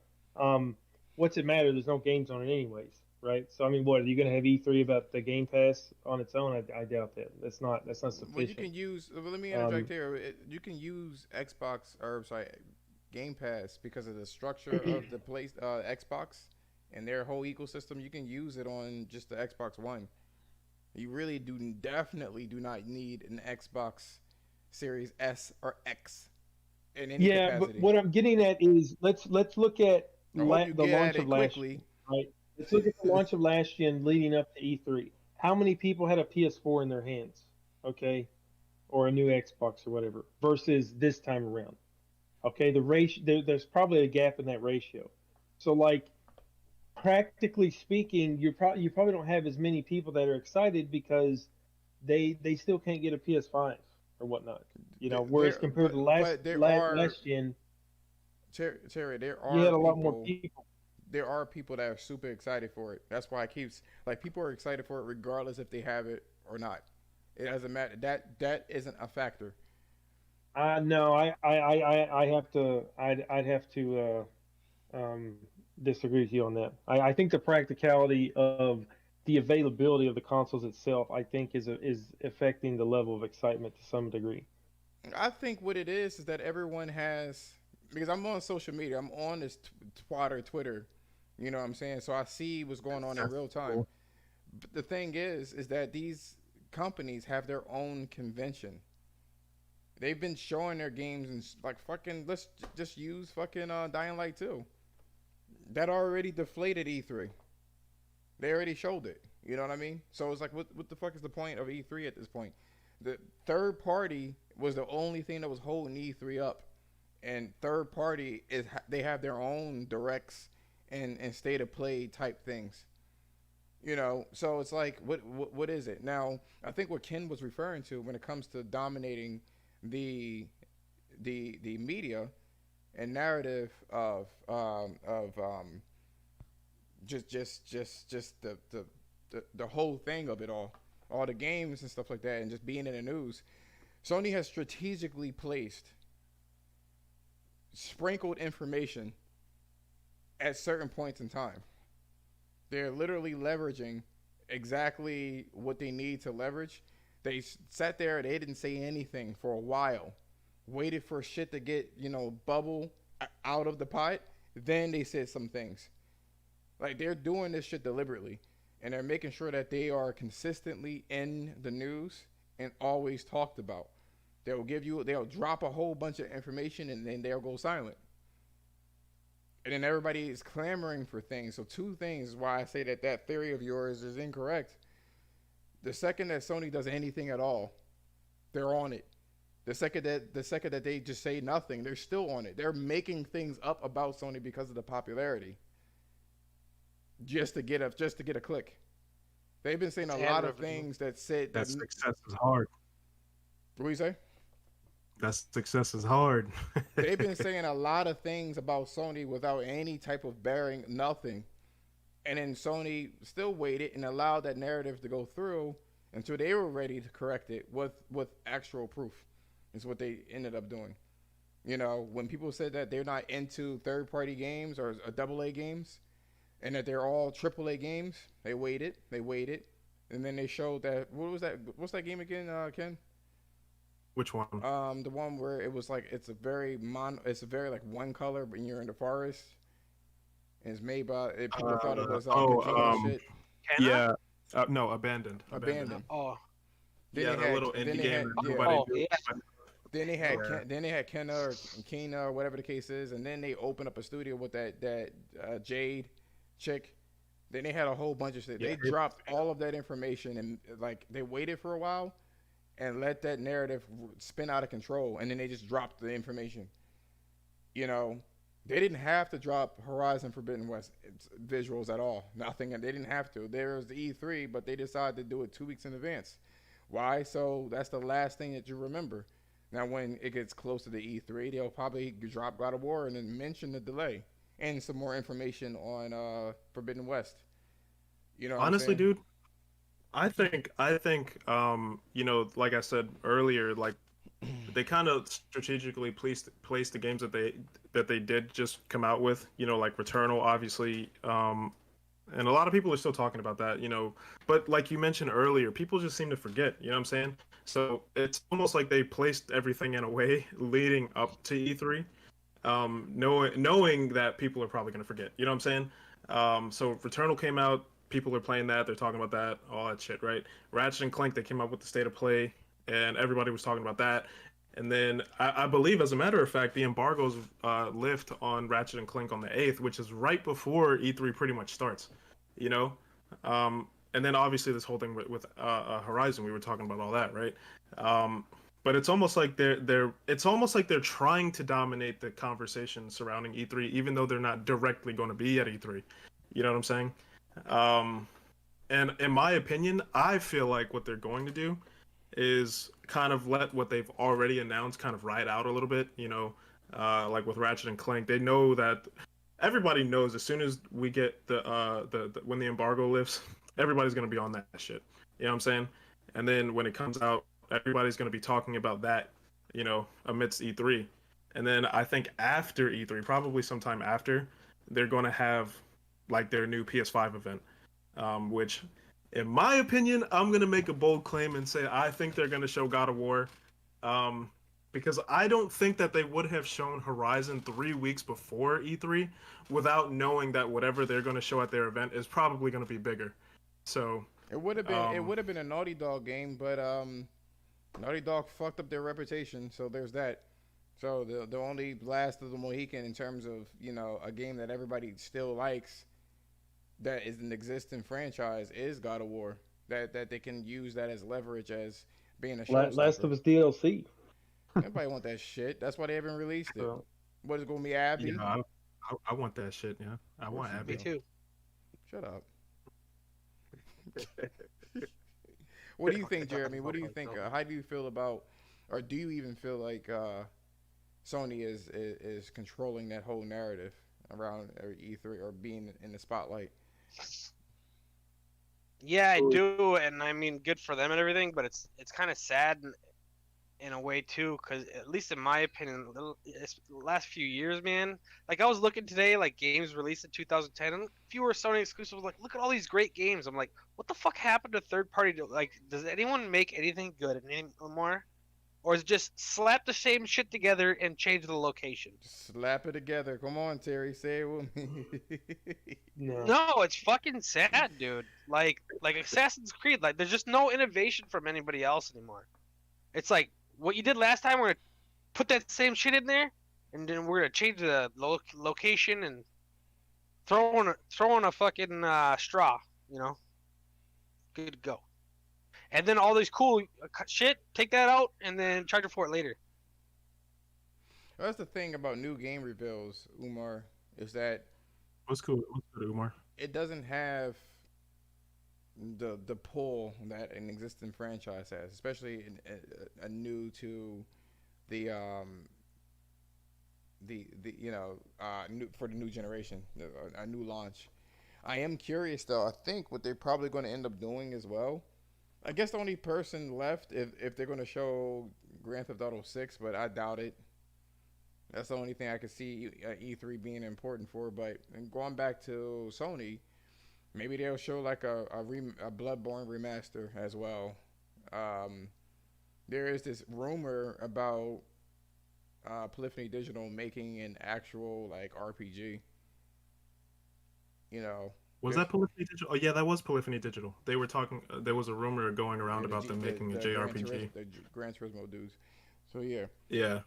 What's it matter? There's no games on it anyways, right? So I mean, what are you going to have E3 about the Game Pass on its own? I doubt that. That's not sufficient. Well, you can use. Well, let me interject here. You can use Game Pass because of the structure of the Xbox and their whole ecosystem. You can use it on just the Xbox One. You really definitely do not need an Xbox Series S or X in any capacity. But what I'm getting at is let's look at I hope you the get launch at of it last quickly. year, right? Let's look at the launch of last year and leading up to E3. How many people had a PS4 in their hands, okay, or a new Xbox or whatever, versus this time around? Okay, the ratio there's probably a gap in that ratio. So like practically speaking, you probably don't have as many people that are excited because they still can't get a PS5 or whatnot. Whereas compared to last gen, Terry, there you are had a lot more people. people. There are people that are super excited for it. That's why I keep like people are excited for it regardless if they have it or not. It doesn't matter. That isn't a factor. No, I have to. I'd have to disagree with you on that. I think the practicality of the availability of the consoles itself, I think, is affecting the level of excitement to some degree. I think what it is that everyone has because I'm on social media. I'm on this Twitter. You know what I'm saying? So I see what's going on in real time. But the thing is that these companies have their own convention. They've been showing their games and like fucking. Let's just use fucking Dying Light 2. That already deflated E3. They already showed it. You know what I mean? So it's like, what the fuck is the point of E3 at this point? The third party was the only thing that was holding E3 up, and third party they have their own directs and state of play type things. So it's like, what is it now? I think what Ken was referring to when it comes to dominating the media and narrative of just the whole thing of it all the games and stuff like that, and just being in the news. Sony has strategically placed sprinkled information at certain points in time. They're literally leveraging exactly what they need to leverage. They sat there, they didn't say anything for a while, waited for shit to get, bubble out of the pot. Then they said some things. Like, they're doing this shit deliberately, and they're making sure that they are consistently in the news and always talked about. They'll drop a whole bunch of information and then they'll go silent. And then everybody is clamoring for things. So two things is why I say that theory of yours is incorrect. The second that Sony does anything at all, they're on it. The second that they just say nothing, they're still on it. They're making things up about Sony because of the popularity. Just to get a click. They've been saying a lot of things that said that success is hard. What do you say? That success is hard. They've been saying a lot of things about Sony without any type of bearing, nothing. And then Sony still waited and allowed that narrative to go through until they were ready to correct it with actual proof. Is what they ended up doing. When people said that they're not into third-party games or AA games, and that they're all AAA games, they waited, and then they showed that. What was that? What's that game again, Ken? Which one? The one where it was like it's a very like one color, but you're in the forest. And it's made by people thought it was Kojima shit. Yeah. No, Abandoned. Oh. Then the little indie game that nobody knew. Yeah. Then they had Kenna or Kena or whatever the case is, and then they opened up a studio with that Jade chick. Then they had a whole bunch of shit. They dropped all of that information, and like they waited for a while and let that narrative spin out of control, and then they just dropped the information. They didn't have to drop Horizon Forbidden West visuals at all. Nothing. They didn't have to. There was the E3, but they decided to do it 2 weeks in advance. Why? So that's the last thing that you remember. Now, when it gets close to the E3, they'll probably drop God of War and then mention the delay and some more information on Forbidden West. You know what I'm Honestly, saying? dude, I think, like I said earlier, like they kind of strategically placed the games that they did just come out with, like Returnal, obviously, and a lot of people are still talking about that, but like you mentioned earlier, people just seem to forget, you know what I'm saying? So it's almost like they placed everything in a way leading up to E3, knowing that people are probably going to forget, you know what I'm saying? So Returnal came out, people are playing that, they're talking about that, all that shit, right? Ratchet and Clank, they came out with the state of play, and everybody was talking about that. And then I believe, as a matter of fact, the embargoes lift on Ratchet and Clank on the 8th, which is right before E3 pretty much starts, you know? And then obviously this whole thing with Horizon, we were talking about all that, right? But it's almost like they're trying to dominate the conversation surrounding E3, even though they're not directly going to be at E3. You know what I'm saying? Um, and in my opinion, I feel like what they're going to do is kind of let what they've already announced kind of ride out a little bit. Like with Ratchet and Clank, they know that everybody knows as soon as we get the when the embargo lifts, everybody's gonna be on that shit. You know what I'm saying? And then when it comes out, everybody's gonna be talking about that. Amidst E3, and then I think after E3, probably sometime after, they're gonna have like their new PS5 event, which in my opinion, I'm gonna make a bold claim and say I think they're gonna show God of War, um, because I don't think that they would have shown Horizon 3 weeks before E3 without knowing that whatever they're gonna show at their event is probably gonna be bigger. So, It um, would have been a Naughty Dog game, but Naughty Dog fucked up their reputation, so there's that. So the only last of the Mohican in terms of a game that everybody still likes that is an existing franchise is God of War. That they can use that as leverage as being a Last showstopper. of Us DLC. Nobody want that shit. That's why they haven't released it. So, What is it gonna be, yeah, Abby? I want that shit. Yeah, I Of course want you Me Abby. do. too. Shut up. What do you think, Jeremy? What do you think? How do you feel about, or do you even feel like Sony is controlling that whole narrative around E3 or being in the spotlight? Yeah, I do, and I mean, good for them and everything. But it's kind of sad in a way too, because at least in my opinion, the last few years, man. Like I was looking today, like games released in 2010, and fewer Sony exclusives. Like, look at all these great games. I'm like, what the fuck happened to third party? Like, does anyone make anything good anymore? Or is it just slap the same shit together and change the location? Slap it together. Come on, Terry. Say it with me. no. No, it's fucking sad, dude. Like Assassin's Creed, like there's just no innovation from anybody else anymore. It's like what you did last time. We're gonna put that same shit in there, and then we're gonna change the location and throw in a fucking straw. You know, good to go. And then all these cool shit, take that out and then charge it for it later. That's the thing about new game reveals, Umar, is that What's cool? What's good, Umar? it doesn't have the pull that an existing franchise has, especially a new to the new, for the new generation, a new launch. I am curious though. I think what they're probably going to end up doing as well. I guess the only person left, if they're going to show Grand Theft Auto 6, but I doubt it. That's the only thing I could see E3 being important for. But going back to Sony, maybe they'll show like a Bloodborne remaster as well. Um, there is this rumor about Polyphony Digital making an actual like RPG. You know, Was there's that Polyphony Digital? Oh yeah, that was Polyphony Digital. They were talking. There was a rumor going around yeah, about them making a JRPG. The Gran Turismo dudes. So yeah, Yeah,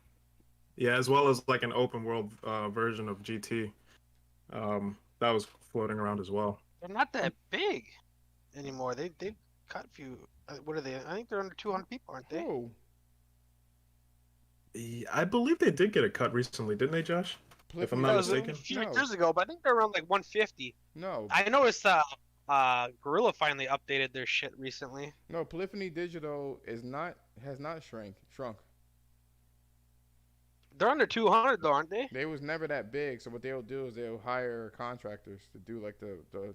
yeah, as well as like an open world version of GT. That was floating around as well. They're not that big anymore. They've cut a few. What are they? I think they're under 200 people, aren't they? whoa, I believe they did get a cut recently, didn't they, Josh? if I'm Polyphony not That was a mistaken. few No, years ago, but I think they're around like 150. no, I noticed Gorilla finally updated their shit recently. no. Polyphony Digital is not has not shrunk. They're under 200 though, aren't they? They was never that big. So what they'll do is they'll hire contractors to do like the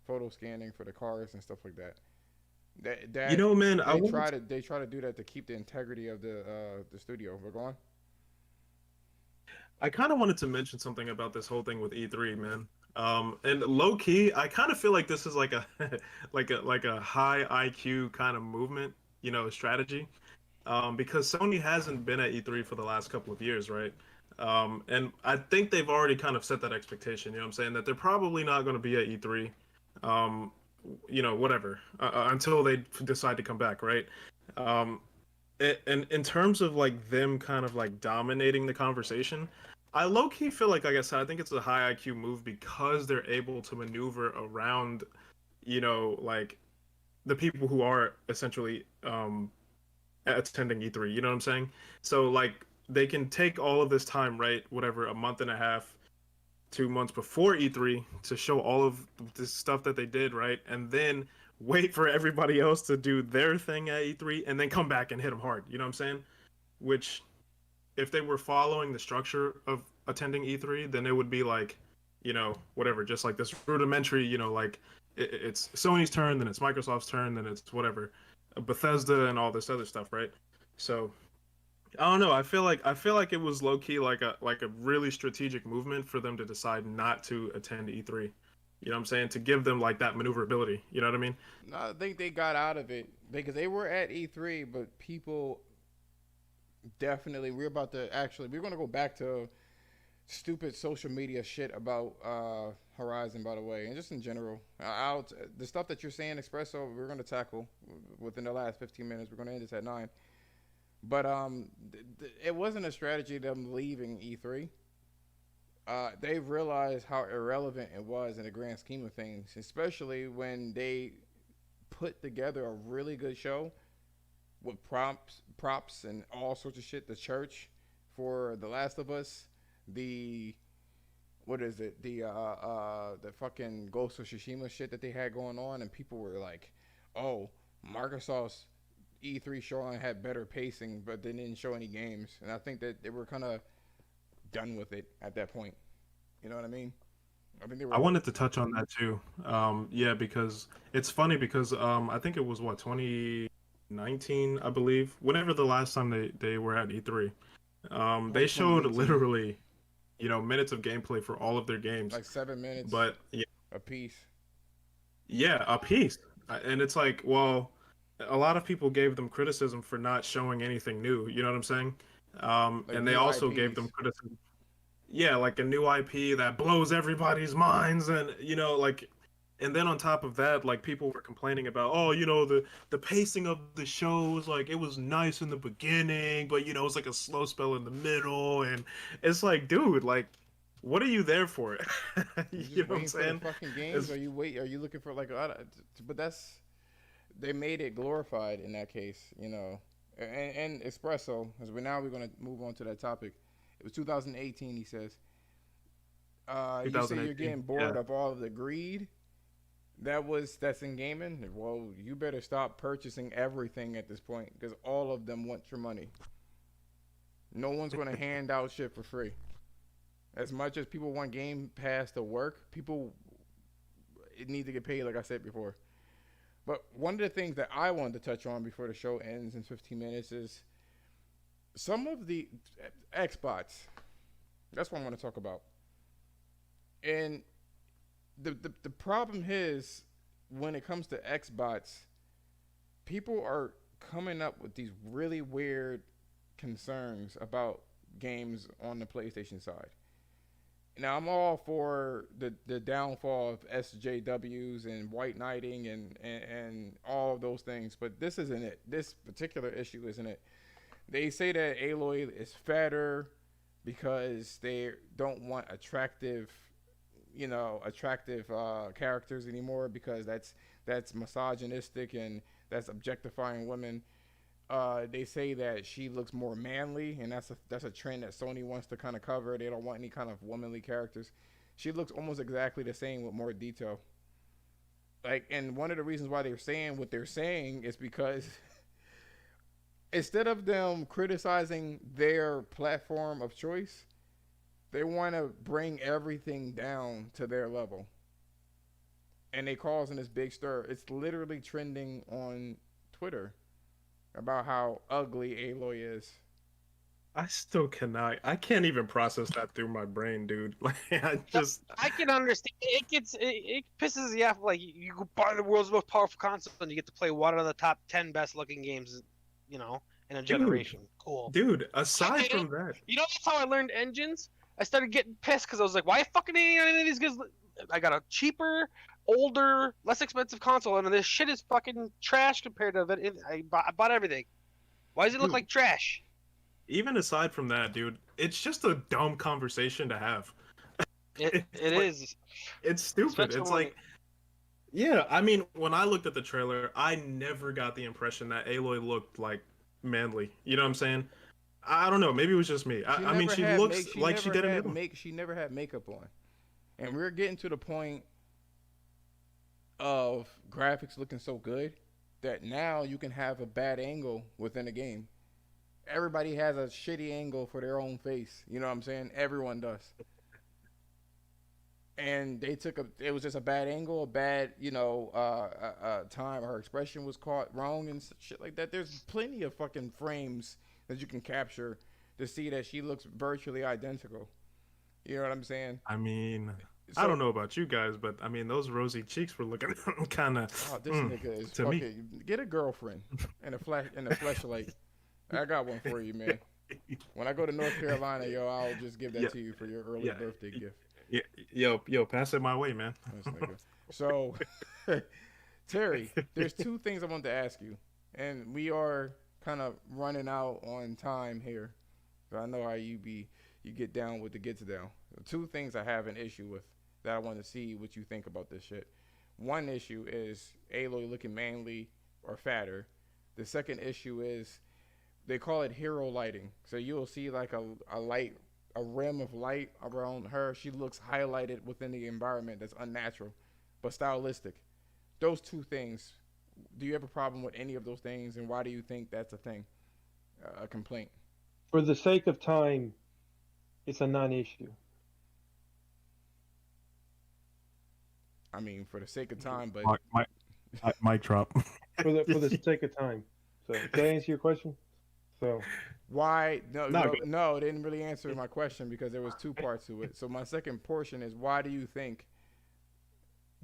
photo scanning for the cars and stuff like that. You That know, man, they try to do that to keep the integrity of the studio. We're going. I kind of wanted to mention something about this whole thing with E3, man. And low key, I kind of feel like this is like a like a high IQ kind of movement, strategy. Because Sony hasn't been at E3 for the last couple of years, right? And I think they've already kind of set that expectation. You know what I'm saying? That they're probably not going to be at E3, um, whatever, until they decide to come back, right? Um, and in terms of like them kind of like dominating the conversation, I low key feel like I said, I think it's a high IQ move because they're able to maneuver around, like the people who are essentially attending E3. You know what I'm saying? So like they can take all of this time, right? Whatever, a month and a half, 2 months before E3 to show all of this stuff that they did, right? And then wait for everybody else to do their thing at E3 and then come back and hit them hard. You know what I'm saying? Which, if they were following the structure of attending E3, then it would be like, whatever, just like this rudimentary, like it's Sony's turn, then it's Microsoft's turn, then it's whatever, Bethesda and all this other stuff, right? So I don't know. I feel like it was low key like a really strategic movement for them to decide not to attend E3. You know what I'm saying? To give them like that maneuverability. You know what I mean? No, I think they got out of it because they were at E3, but people definitely we're gonna go back to stupid social media shit about Horizon, by the way, and just in general. The stuff that you're saying, Espresso, we're gonna tackle within the last 15 minutes. We're gonna end this at 9. But it wasn't a strategy them leaving E3. They realized how irrelevant it was in the grand scheme of things, especially when they put together a really good show with props, and all sorts of shit. The church for The Last of Us, the what is it? The fucking Ghost of Tsushima shit that they had going on, and people were like, "Oh, Microsoft's E3 showing had better pacing, but they didn't show any games." And I think that they were kind of done with it at that point. You know what I mean? I think they were. I wanted to touch on that too. Yeah, because it's funny because I think it was what 2019, I believe. Whenever the last time they were at E3, they showed 2018. literally, minutes of gameplay for all of their games. Like 7 minutes But yeah, a piece. yeah, a piece. And it's like, well, a lot of people gave them criticism for not showing anything new. You know what I'm saying? Like And they new also gave them IPs. criticism. Yeah, like a new IP that blows everybody's minds, and like, and then on top of that, like people were complaining about, oh, the pacing of the shows, like it was nice in the beginning, but it's like a slow spell in the middle, and it's like, dude, like, what are you there for? You You just know what I'm waiting for the saying? fucking games, It's, or are you looking for like a lot of, but they made it glorified in that case, and espresso. As we're gonna move on to that topic. It was 2018. He says, "You say you're 2018. getting bored Yeah. of all of the greed that's in gaming. Well, you better stop purchasing everything at this point because all of them want your money. No one's gonna hand out shit for free. As much as people want Game Pass to work, people it need to get paid, like I said before." But one of the things that I wanted to touch on before the show ends in 15 minutes is some of the Xbox. That's what I want to talk about. And the problem is when it comes to Xbox, people are coming up with these really weird concerns about games on the PlayStation side. Now I'm all for the downfall of SJWs and white knighting and all of those things, but this isn't it. This particular issue isn't it. They say that Aloy is fatter because they don't want attractive characters anymore because that's misogynistic and that's objectifying women. They say that she looks more manly, and that's a trend that Sony wants to kind of cover. They don't want any kind of womanly characters. She looks almost exactly the same with more detail. Like, and one of the reasons why they're saying what they're saying is because instead of them criticizing their platform of choice, they want to bring everything down to their level. And they causing this big stir. It's literally trending on Twitter about how ugly Aloy is. I still cannot. I can't even process that through my brain, dude. Like, I just. I can understand. It pisses you off. Like you go buy the world's most powerful console and you get to play one of the top 10 best looking games, you know, in a generation. Cool. Dude, aside from that, You know, that's how I learned engines. I started getting pissed because I was like, why fucking any of these guys? I got a cheaper, older, less expensive console, and this shit is fucking trash compared to it. I bought everything. Why does it look Dude. like trash? even aside from that, dude, it's just a dumb conversation to have. It is. It's stupid. Especially It's when like, yeah, I mean, when I looked at the trailer, I never got the impression that Aloy looked like manly. You know what I'm saying? I don't know. Maybe it was just me. I mean, she looks like she did in the She never had makeup on, and we're getting to the point of graphics looking so good that now you can have a bad angle within a game. Everybody has a shitty angle for their own face. You know what I'm saying? Everyone does. And they took it was just a bad angle, a bad, time. Her expression was caught wrong and shit like that. There's plenty of fucking frames that you can capture to see that she looks virtually identical. You know what I'm saying? I mean, So, I don't know about you guys, but I mean, those rosy cheeks were looking kind of. Oh, this nigga is to me. fucking. Get a girlfriend and a flashlight. I got one for you, man. When I go to North Carolina, I'll just give that to you for your early birthday gift. Yeah, yo, pass it my way, man. This nigga. So, Terry, there's two things I wanted to ask you, and we are kind of running out on time here. So I know how you get down with the gets down. Two things I have an issue with that I want to see what you think about this shit. One issue is Aloy looking manly or fatter. The second issue is they call it hero lighting. So you'll see like a rim of light around her. She looks highlighted within the environment that's unnatural, but stylistic. Those two things. Do you have a problem with any of those things, and why do you think that's a thing, a complaint? For the sake of time, it's a non-issue. I mean, for the sake of time, but Mic drop. For the sake of time. So, did I answer your question? So, why? No, No, it didn't really answer my question because there was two parts to it. So my second portion is, why do you think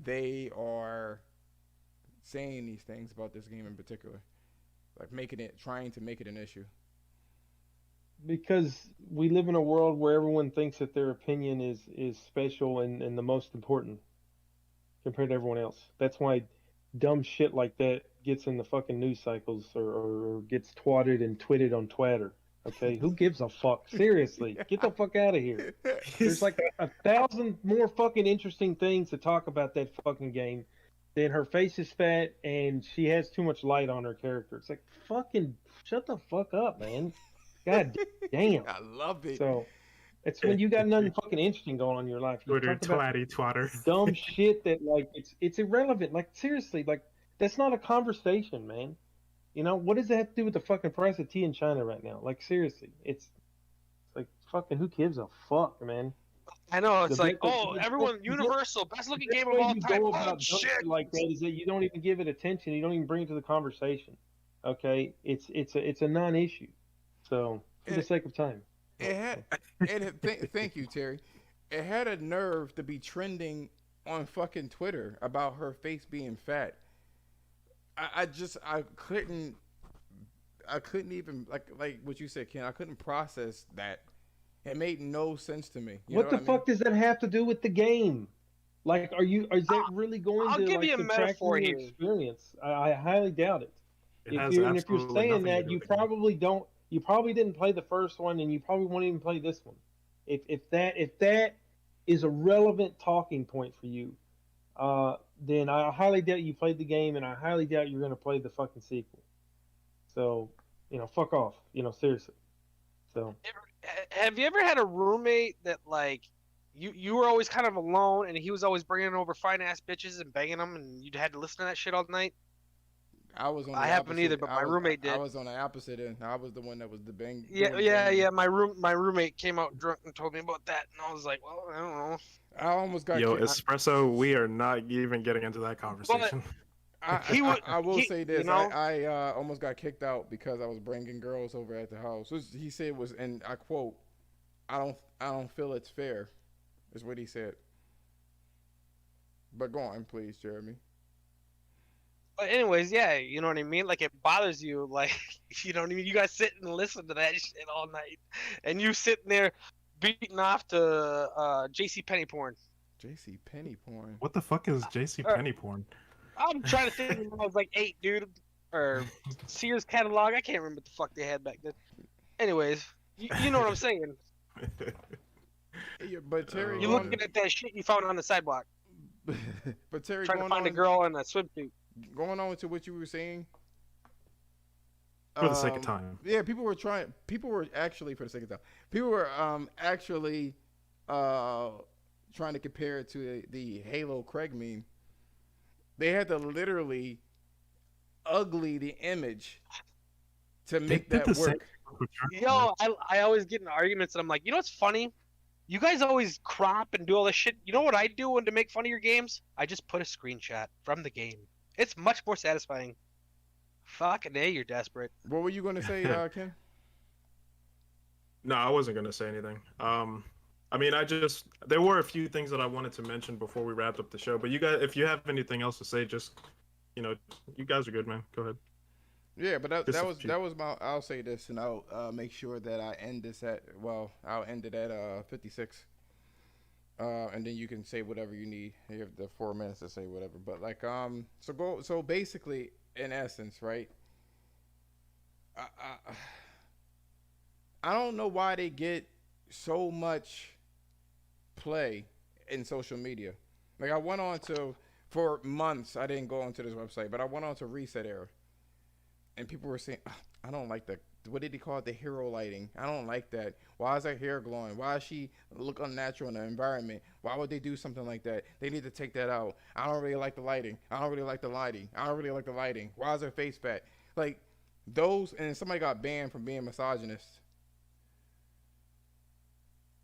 they are saying these things about this game in particular, like trying to make it an issue? because we live in a world where everyone thinks that their opinion is special and the most important compared to everyone else. That's why dumb shit like that gets in the fucking news cycles or gets twatted and twitted on Twitter. Okay, who gives a fuck? Seriously, get the fuck out of here. There's like a thousand more fucking interesting things to talk about that fucking game than her face is fat and she has too much light on her character. It's like, fucking shut the fuck up, man. God damn. I love it. So it's when you got nothing fucking interesting going on in your life. You Twitter, talk about twatter. dumb shit that like it's irrelevant. Like seriously, like that's not a conversation, man. You know, what does that have to do with the fucking price of tea in China right now? Like seriously, it's like fucking who gives a fuck, man. I know, it's The like, best- oh, the everyone, best- Universal, best looking The game best of way all you time. go Oh, about dumb shit. shit like that is that you don't even give it attention. You don't even bring it to the conversation. Okay, it's a non-issue. So for the sake of time. Thank you, Terry. It had a nerve to be trending on fucking Twitter about her face being fat. I couldn't even like what you said, Ken. I couldn't process that. It made no sense to me. What the fuck does that have to do with the game? Like, is that really going I'll to give like you a subtract metaphor from your here. experience? I highly doubt it. It has If you're absolutely saying nothing to that, do you with the game. probably don't. You probably didn't play the first one, and you probably won't even play this one. If that is a relevant talking point for you, then I highly doubt you played the game, and I highly doubt you're going to play the fucking sequel. So fuck off. Seriously. So Have you ever had a roommate that like you were always kind of alone and he was always bringing over fine ass bitches and banging them and you had to listen to that shit all night? I was on the I haven't opposite. either, but my roommate I did. was on the opposite end. I was the one that was the bang. Yeah, doing the yeah, banging. yeah. My roommate came out drunk and told me about that, and I was like, well, I don't know. I almost got Yo, kicked. espresso. We are not even getting into that conversation. He would. I will say this. You know, I almost got kicked out because I was bringing girls over at the house. He said was, and I quote, I don't feel it's fair," is what he said. But go on, please, Jeremy. but anyways, yeah, you know what I mean. Like it bothers you, like you know what I mean. You guys sit and listen to that shit all night, and you sitting there beating off to J.C. Penny porn. J.C. Penny porn. What the fuck is JC Penny porn? I'm trying to think when I was like 8, dude, or Sears catalog. I can't remember what the fuck they had back then. Anyways, you know what I'm saying. Yeah, but Terry, You're looking at that shit you found on the sidewalk, but Terry, trying to going find a on, girl in a swimsuit. going on to what you were saying. For the sake of time. Yeah, people were trying. People were actually, for the sake of time, people were actually trying to compare it to the Halo Craig meme. They had to literally ugly the image to make They did that the same work. with Journey, Yo, I always get in arguments, and I'm like, you know what's funny? You guys always crop and do all this shit. You know what I do when to make fun of your games? I just put a screenshot from the game. It's much more satisfying. Fucking A, you're desperate. What were you going to say, Ken? No, I wasn't gonna say anything. I mean, there were a few things that I wanted to mention before we wrapped up the show. But you guys, if you have anything else to say, just you guys are good, man. Go ahead. Yeah, but Just a that was my. I'll say this, and I'll make sure that I end this at. Well, I'll end it at 56. And then you can say whatever you need. You have the 4 minutes to say whatever. But like so basically, in essence, right? I don't know why they get so much play in social media. Like I went on to for months. I didn't go onto this website, but I went on to Reset Era, and people were saying, "I don't like the what did he call it? The hero lighting. I don't like that. Why is her hair glowing? Why does she look unnatural in the environment? Why would they do something like that? They need to take that out. I don't really like the lighting. I don't really like the lighting. I don't really like the lighting. Why is her face fat? Like those, and somebody got banned from being misogynist.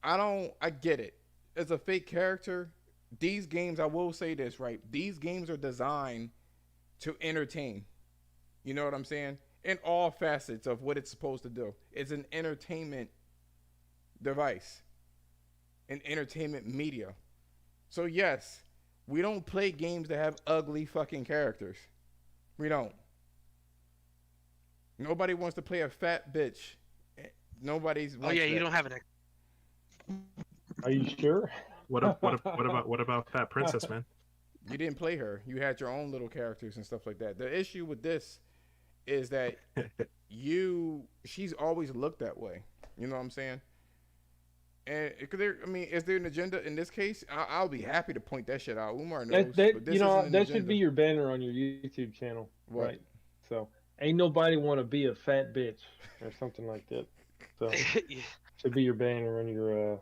I get it. As a fake character, these games, I will say this, right? These games are designed to entertain. You know what I'm saying? In all facets of what it's supposed to do. It's an entertainment device, an entertainment media. So yes, we don't play games that have ugly fucking characters. We don't. Nobody wants to play a fat bitch. Nobody's. Oh yeah, you don't have an. are you sure? What about Fat Princess, man? You didn't play her. You had your own little characters and stuff like that. The issue with this is that she's always looked that way. You know what I'm saying? And is there an agenda in this case? I'll be happy to point that shit out. Umar knows. That but this you know isn't an that agenda. should be your banner on your YouTube channel, What? right? So ain't nobody want to be a fat bitch or something like that. So should be your banner on your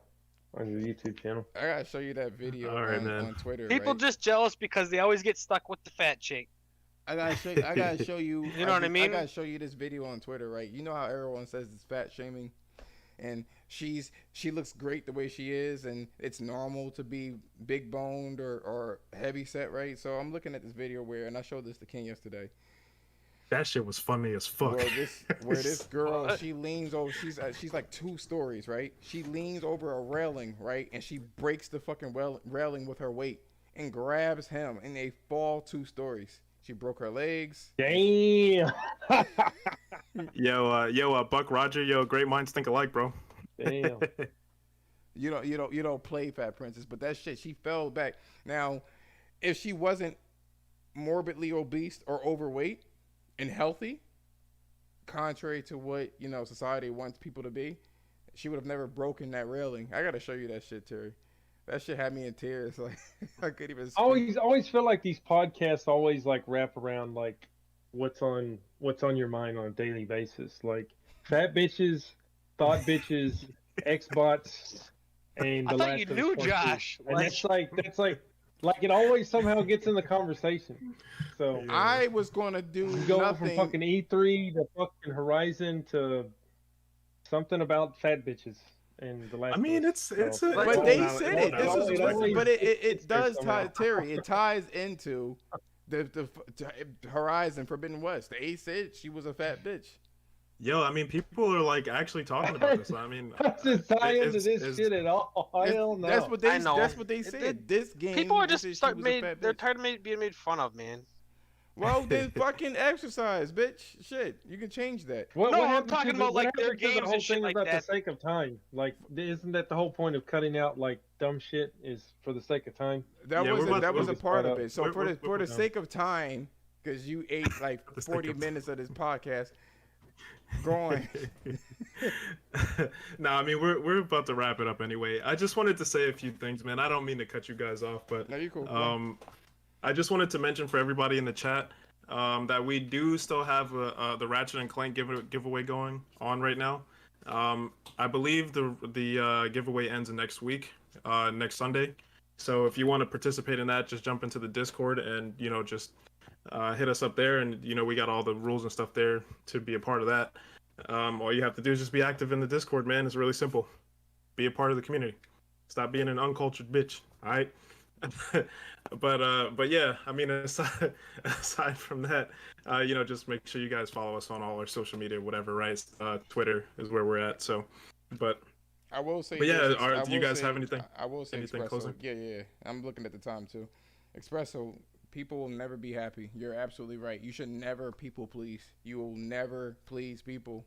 YouTube channel. I gotta show you that video All right, man. on Twitter. People right? just jealous because they always get stuck with the fat chick. I gotta show you. You know what I mean? I gotta show you this video on Twitter, right? You know how everyone says it's fat shaming, and she looks great the way she is, and it's normal to be big boned or heavy set, right? So I'm looking at this video and I showed this to Ken yesterday. That shit was funny as fuck. Where this girl, she leans over. She's like 2 stories, right? She leans over a railing, right, and she breaks the fucking railing with her weight and grabs him, and they fall 2 stories. She broke her legs. Damn. Yo, Buck Roger, great minds think alike, bro. Damn. You don't play Fat Princess, but that shit, she fell back. Now, if she wasn't morbidly obese or overweight and healthy, contrary to what society wants people to be, she would have never broken that railing. I gotta show you that shit, Terry. That shit had me in tears. Like I couldn't even speak. Always feel like these podcasts always like wrap around like what's on your mind on a daily basis. Like fat bitches, thought bitches, Xbots, and I The thought you Last of Us knew Part Two. Josh. And Like, that's like it always somehow gets in the conversation. So Yeah. I was gonna do you go from nothing. fucking E3 to fucking Horizon to something about fat bitches and The Last I mean, of Us. it's a But it's they not said it's it. not This is it what, unexpected, always but gets it there does tie somehow. Terry. It ties into the Horizon Forbidden West. They said she was a fat bitch. Yo, I mean, people are like actually talking about this. I mean, Does it tie into is this is shit at all? Hell That's no. what I know. That's what they It said. did. This game. People are they just said she start was a made. fat They're bitch. tired of being made fun of, man. Well, then fucking exercise, bitch. Shit, you can change that. What No, I'm happened talking to the, about what like their happened to the games whole and shit thing like about the that. sake of time? Like, isn't that the whole point of cutting out like dumb shit is for the sake of time? That Yeah, was we're about that to- was a It's part brought of up. it. So We're- for the no. sake of time, because you ate like For the sake 40 of minutes of this podcast, go on. No, I mean we're about to wrap it up anyway. I just wanted to say a few things, man. I don't mean to cut you guys off, but No, you cool. Go on. I just wanted to mention for everybody in the chat that we do still have the Ratchet and Clank giveaway going on right now. I believe the giveaway ends next week, next Sunday. So if you want to participate in that, just jump into the Discord and just hit us up there, and we got all the rules and stuff there to be a part of that. All you have to do is just be active in the Discord, man. It's really simple. Be a part of the community. Stop being an uncultured bitch. All right. But yeah, I mean, aside from that, just make sure you guys follow us on all our social media, whatever, right? Twitter is where we're at. So, but I will say. but yeah, this, do you guys have anything? I will say anything Espresso. closing? Yeah. I'm looking at the time too. Espresso. People will never be happy. You're absolutely right. You should never people please. You will never please people,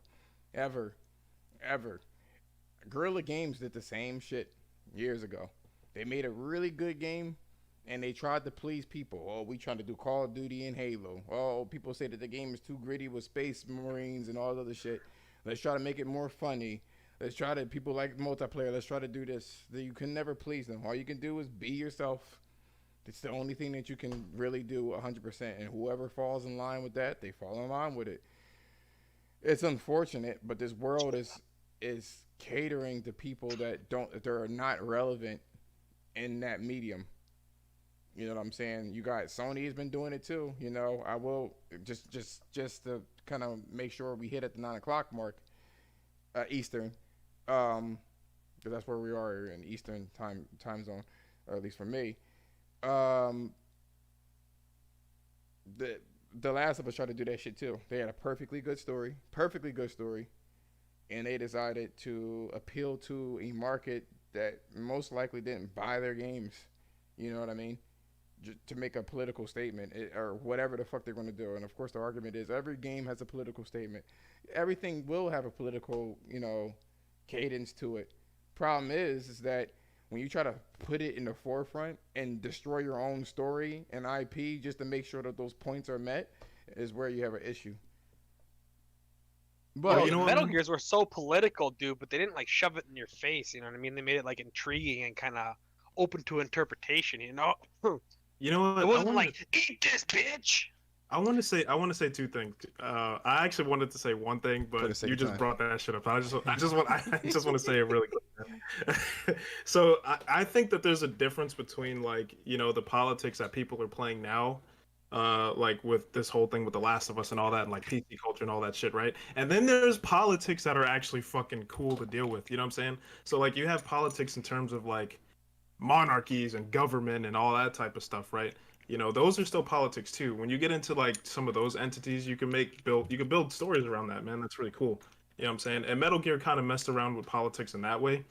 ever, ever. Guerrilla Games did the same shit years ago. They made a really good game, and they tried to please people. Oh, we trying to do Call of Duty and Halo. Oh, people say that the game is too gritty with Space Marines and all the other shit. Let's try to make it more funny. Let's try to, people like multiplayer. Let's try to do this. You can never please them. All you can do is be yourself. It's the only thing that you can really do 100%. And whoever falls in line with that, they fall in line with it. It's unfortunate, but this world is catering to people that are not relevant in that medium. You know what I'm saying? You got Sony has been doing it too. I will just to kind of make sure we hit at the 9 o'clock mark, Eastern, because that's where we are in Eastern time zone, or at least for me. The Last of Us tried to do that shit too. They had a perfectly good story, and they decided to appeal to a market that most likely didn't buy their games. You know what I mean? To make a political statement or whatever the fuck they're going to do. And of course, the argument is every game has a political statement. Everything will have a political, cadence to it. Problem is that when you try to put it in the forefront and destroy your own story and IP just to make sure that those points are met, is where you have an issue. But Yo, you know what? Metal Gears were so political, dude, but they didn't like shove it in your face. You know what I mean? They made it like intriguing and kind of open to interpretation. You know what? It wasn't like eat this, bitch. I want to say two things. I actually wanted to say one thing, For the but sake you of just time. brought that shit up. I just want to say it really quick. So I think that there's a difference between the politics that people are playing now, like with this whole thing with The Last of Us and all that, and like PC culture and all that shit, right? And then there's politics that are actually fucking cool to deal with. You know what I'm saying? So like you have politics in terms of like monarchies and government and all that type of stuff, right? Those are still politics too. When you get into like some of those entities, you can build stories around that, man. That's really cool. You know what I'm saying? And Metal Gear kind of messed around with politics in that way.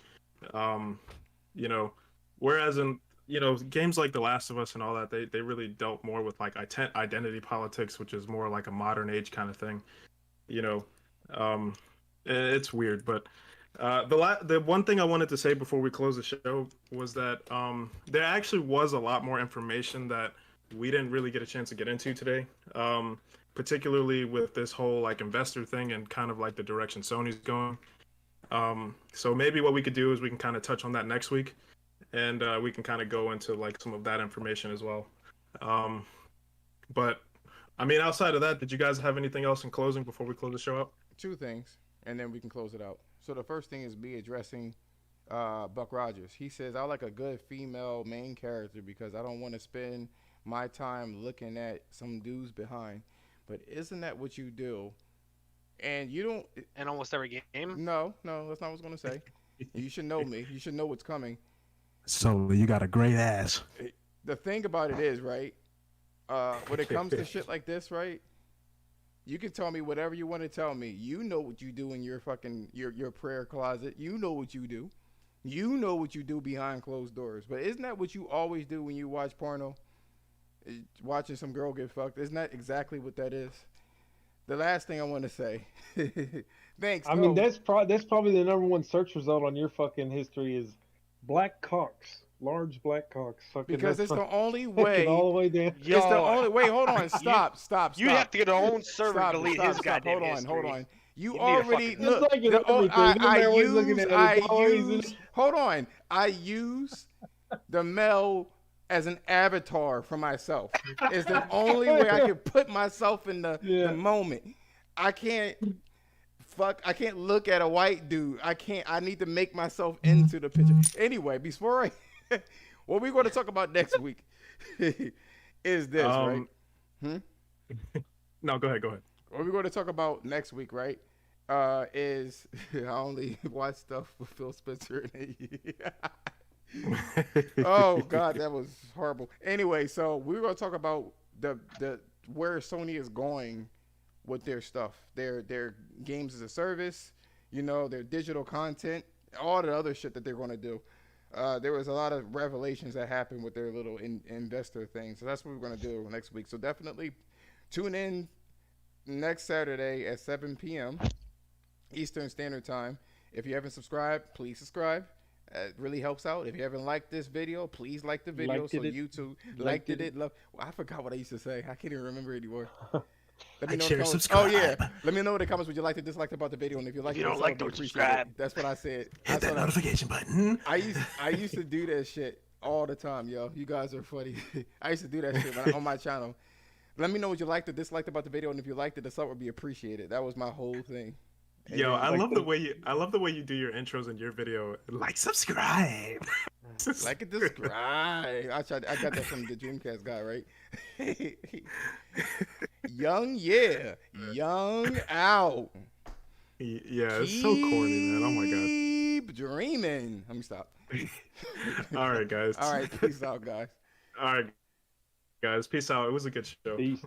Whereas in games like The Last of Us and all that, they really dealt more with like identity politics, which is more like a modern age kind of thing. It's weird, but the one thing I wanted to say before we close the show was that there actually was a lot more information that we didn't really get a chance to get into today, particularly with this whole like investor thing and kind of like the direction Sony's going. So maybe what we could do is we can kind of touch on that next week, and we can kind of go into like some of that information as well. But I mean, outside of that, did you guys have anything else in closing before we close the show out? Two things, and then we can close it out. So the first thing is me addressing Buck Rogers. He says I like a good female main character because I don't want to spend my time looking at some dudes behind. But isn't that what you do? And you don't. In almost every game. No, that's not what I was gonna say. You should know me. You should know what's coming. So you got a great ass. The thing about it is, right? When it comes to shit like this, right? You can tell me whatever you want to tell me. You know what you do in your fucking your prayer closet. You know what you do. You know what you do behind closed doors. But isn't that what you always do when you watch porno? Watching some girl get fucked. Isn't that exactly what that is? The last thing I want to say. Thanks. I mean, that's probably the number one search result on your fucking history is black cocks, large black cocks. Fucking, because it's the only fucking way. all the way down. It's the only way. Hold on. Stop. You have to get our own server to delete his goddamn Hold history. on. You You need a already fucking- look. It's like in everything. No matter what you're looking at, it's always- Hold on. I use the Mel as an avatar for myself. It's the only way I can put myself in the moment. I can't look at a white dude. I need to make myself into the picture. Anyway, before what we're going to talk about next week is this, right? No, go ahead. What we're going to talk about next week, right? Is I only watch stuff with Phil Spencer in it. Oh God, that was horrible. Anyway, so we're going to talk about the where Sony is going with their stuff, their games as a service, their digital content, all the other shit that they're going to do. There was a lot of revelations that happened with their little investor thing. So that's what we're going to do next week. So definitely tune in next Saturday at 7 p.m. Eastern Standard Time. If you haven't subscribed, please subscribe. It really helps out. If you haven't liked this video, please like the video. So YouTube liked it. Well, I forgot what I used to say. I can't even remember anymore. Let me know in the comments. Oh yeah, let me know in the comments what you liked or disliked about the video, and if you liked If you it, don't like, don't appreciate subscribe. it. That's what I said. Hit that notification button. I used to do that shit all the time, yo. You guys are funny. I used to do that shit on my channel. Let me know what you liked or disliked about the video, and if you liked it, the sub would be appreciated. That was my whole thing. And Yo, then, I love the way you do your intros in your video. Like, subscribe. like and subscribe. I got that from the Dreamcast guy, right? Young out. Yeah, it's so corny, man. Oh my god. Keep dreaming. Let me stop. All right, guys. All right, peace out, guys. All right, guys. Peace out. It was a good show. Peace.